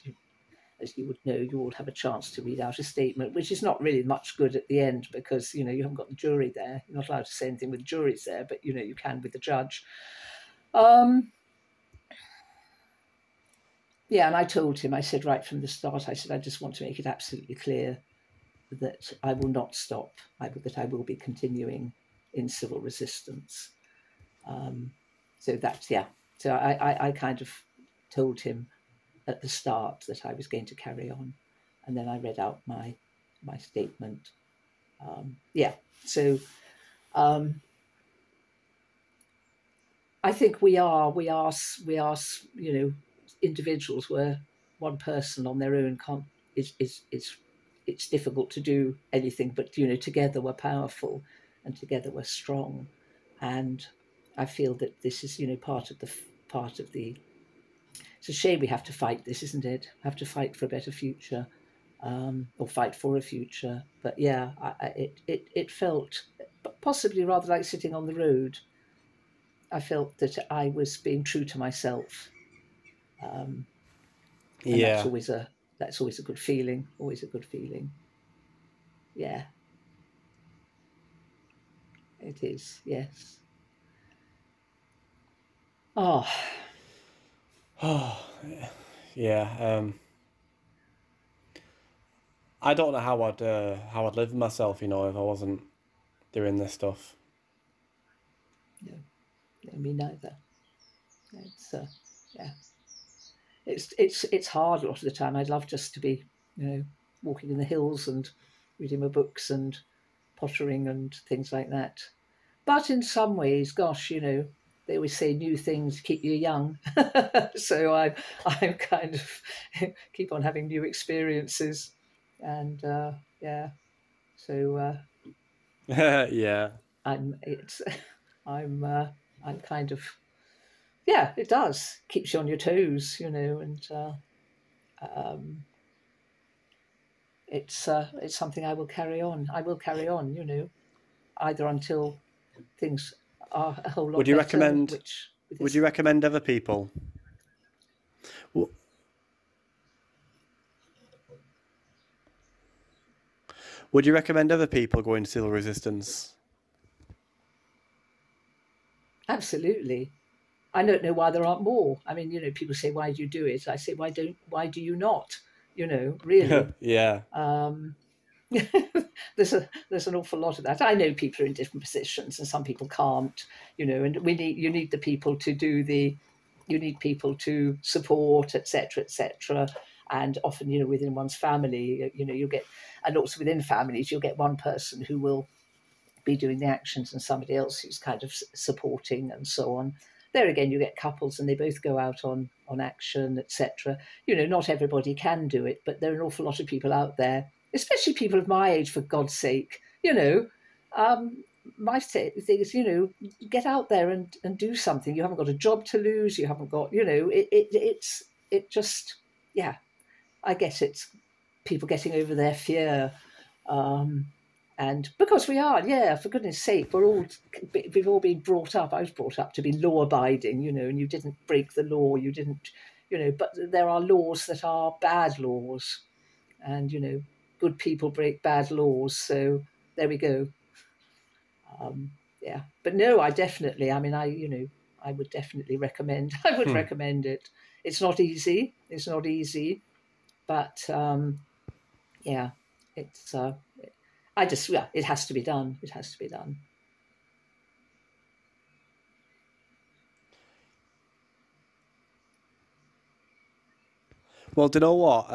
as you would know, you all have a chance to read out a statement, which is not really much good at the end because, you haven't got the jury there. You're not allowed to say anything with the juries there, but, you can with the judge. Yeah, and I told him, I said right from the start, I said, I just want to make it absolutely clear that I will not stop, that I will be continuing in civil resistance. So that's, yeah. So I kind of told him at the start that I was going to carry on. And then I read out my statement. Yeah. So I think we are, individuals where one person on their own can't, it's difficult to do anything, but, together we're powerful and together we're strong. And I feel that this is, part of the, it's a shame we have to fight this, isn't it? Have to fight for a better future, or fight for a future. But yeah, it felt possibly rather like sitting on the road. I felt that I was being true to myself, and Yeah. that's always a good feeling. Always a good feeling. Yeah, it is. Yes. Oh, Oh, yeah. I don't know how I'd live with myself, if I wasn't doing this stuff. no, no, me neither. It's yeah, it's hard a lot of the time. I'd love just to be, walking in the hills and reading my books and pottering and things like that. But in some ways, gosh, they always say new things keep you young. So I'm kind of keep on having new experiences, and yeah. So Yeah. I'm it's I'm kind of, yeah. It does keeps you on your toes, and um, it's something I will carry on. I will carry on, either until things are a whole Would lot you better, recommend? which with Would this. you recommend other people? W- Would you recommend other people going to civil resistance? Absolutely. I don't know why there aren't more. I mean, people say, "Why do you do it?" I say, Why do you not? Really. Yeah. Um, there's an awful lot of that. I know people are in different positions, and some people can't. And you need the people to do the, you need people to support, etc., etc. And often, within one's family, you get, and also within families, you'll get one person who will be doing the actions and somebody else who's kind of supporting and so on. There again, you get couples and they both go out on action, etc. Not everybody can do it, but there are an awful lot of people out there, especially people of my age, for God's sake. My thing is, get out there and do something. You haven't got a job to lose. You haven't got, it just, yeah. I guess it's people getting over their fear, um, and because we are, yeah, for goodness sake, we've all been brought up. I was brought up to be law abiding, and you didn't break the law, you didn't, but there are laws that are bad laws, and good people break bad laws. So there we go. Yeah, but no, I definitely. I mean, I would definitely recommend. I would recommend it. It's not easy. It's not easy, but yeah, it's. It has to be done. It has to be done. Well, do you know what?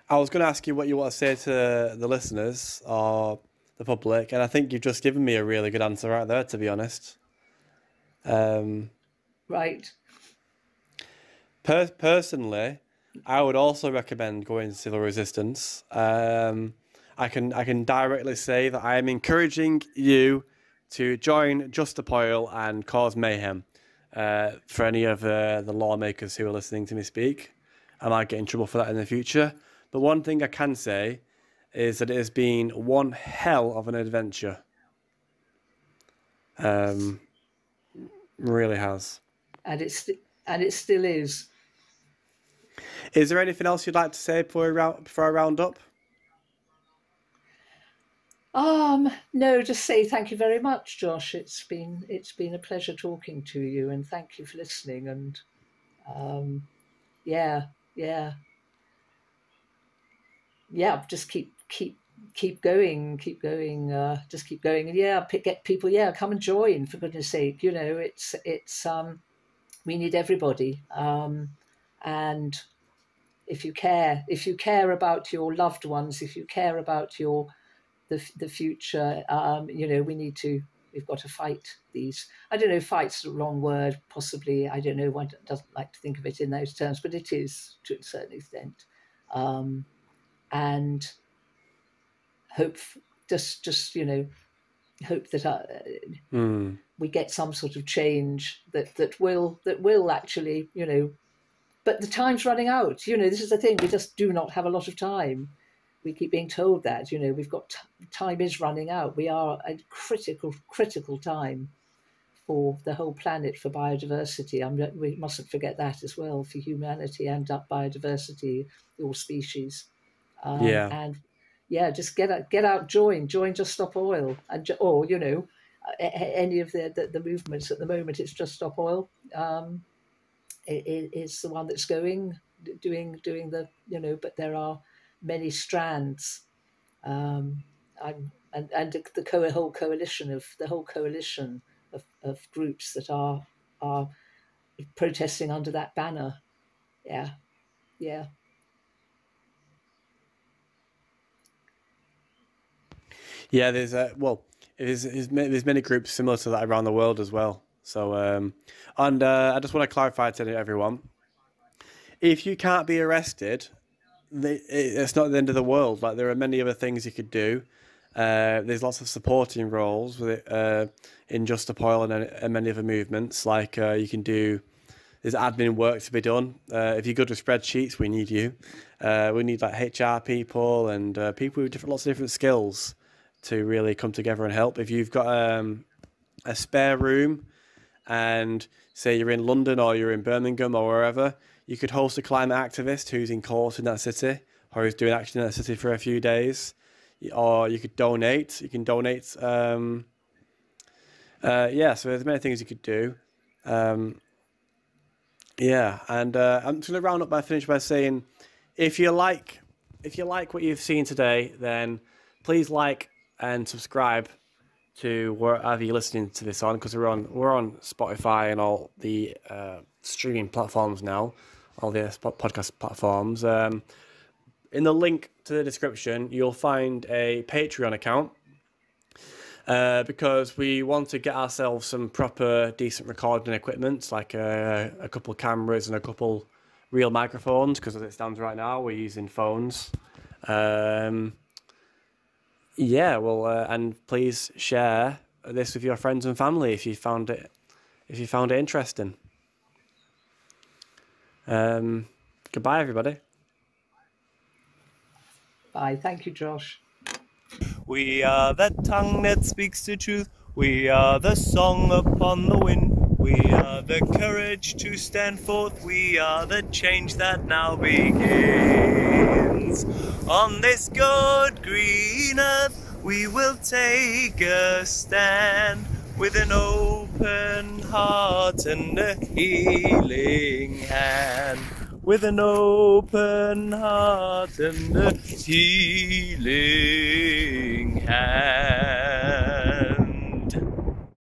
I was going to ask you what you want to say to the listeners or the public, and I think you've just given me a really good answer right there, to be honest. Right. Personally, I would also recommend going to civil resistance. I can directly say that I am encouraging you to join Just Stop Oil and cause mayhem. For any of the lawmakers who are listening to me speak, I might get in trouble for that in the future. But one thing I can say is that it has been one hell of an adventure. Really has. And it still is. Is there anything else you'd like to say before I round up? No, just say thank you very much, Josh. It's been a pleasure talking to you, and thank you for listening. And yeah, just keep going, just keep going, and get people, come and join, for goodness sake. It's we need everybody, and if you care about your loved ones, if you care about the future, we've got to fight these. I don't know, fight's the wrong word, possibly. I don't know, one doesn't like to think of it in those terms, but it is to a certain extent. And hope, hope that we get some sort of change that will actually, but the time's running out. This is the thing, we just do not have a lot of time. We keep being told that, we've got time is running out. We are a critical time for the whole planet, for biodiversity. We mustn't forget that as well, for humanity and biodiversity, all species. And just get out, join Just Stop Oil, or any of the movements at the moment. It's Just Stop Oil. It is the one that's doing the but there are many strands, and the whole coalition of groups that are protesting under that banner. Yeah. Yeah, there's many groups similar to that around the world as well. So, I just want to clarify to everyone: if you can't be arrested, it's not the end of the world. Like, there are many other things you could do. There's lots of supporting roles with it in Just Stop Oil and many other movements. Like, you can do. There's admin work to be done. If you're good with spreadsheets, we need you. We need like HR people and people with lots of different skills to really come together and help. If you've got a spare room, and say you're in London or you're in Birmingham or wherever, you could host a climate activist who's in court in that city or who's doing action in that city for a few days. Or you could donate. You can donate. So there's many things you could do. And I'm just going to finish by saying, if you like what you've seen today, then please like and subscribe to wherever you're listening to this on, because we're on Spotify and all the streaming platforms now, all the podcast platforms. In the link to the description, you'll find a Patreon account, because we want to get ourselves some proper decent recording equipment, like a couple of cameras and a couple real microphones, because as it stands right now, we're using phones. And please share this with your friends and family if you found it interesting. Goodbye, everybody. Bye. Thank you, Josh. We are the tongue that speaks the truth. We are the song upon the wind. We are the courage to stand forth. We are the change that now begins. On this good green earth, we will take a stand with an open open heart and a healing hand. With an open heart and a healing hand.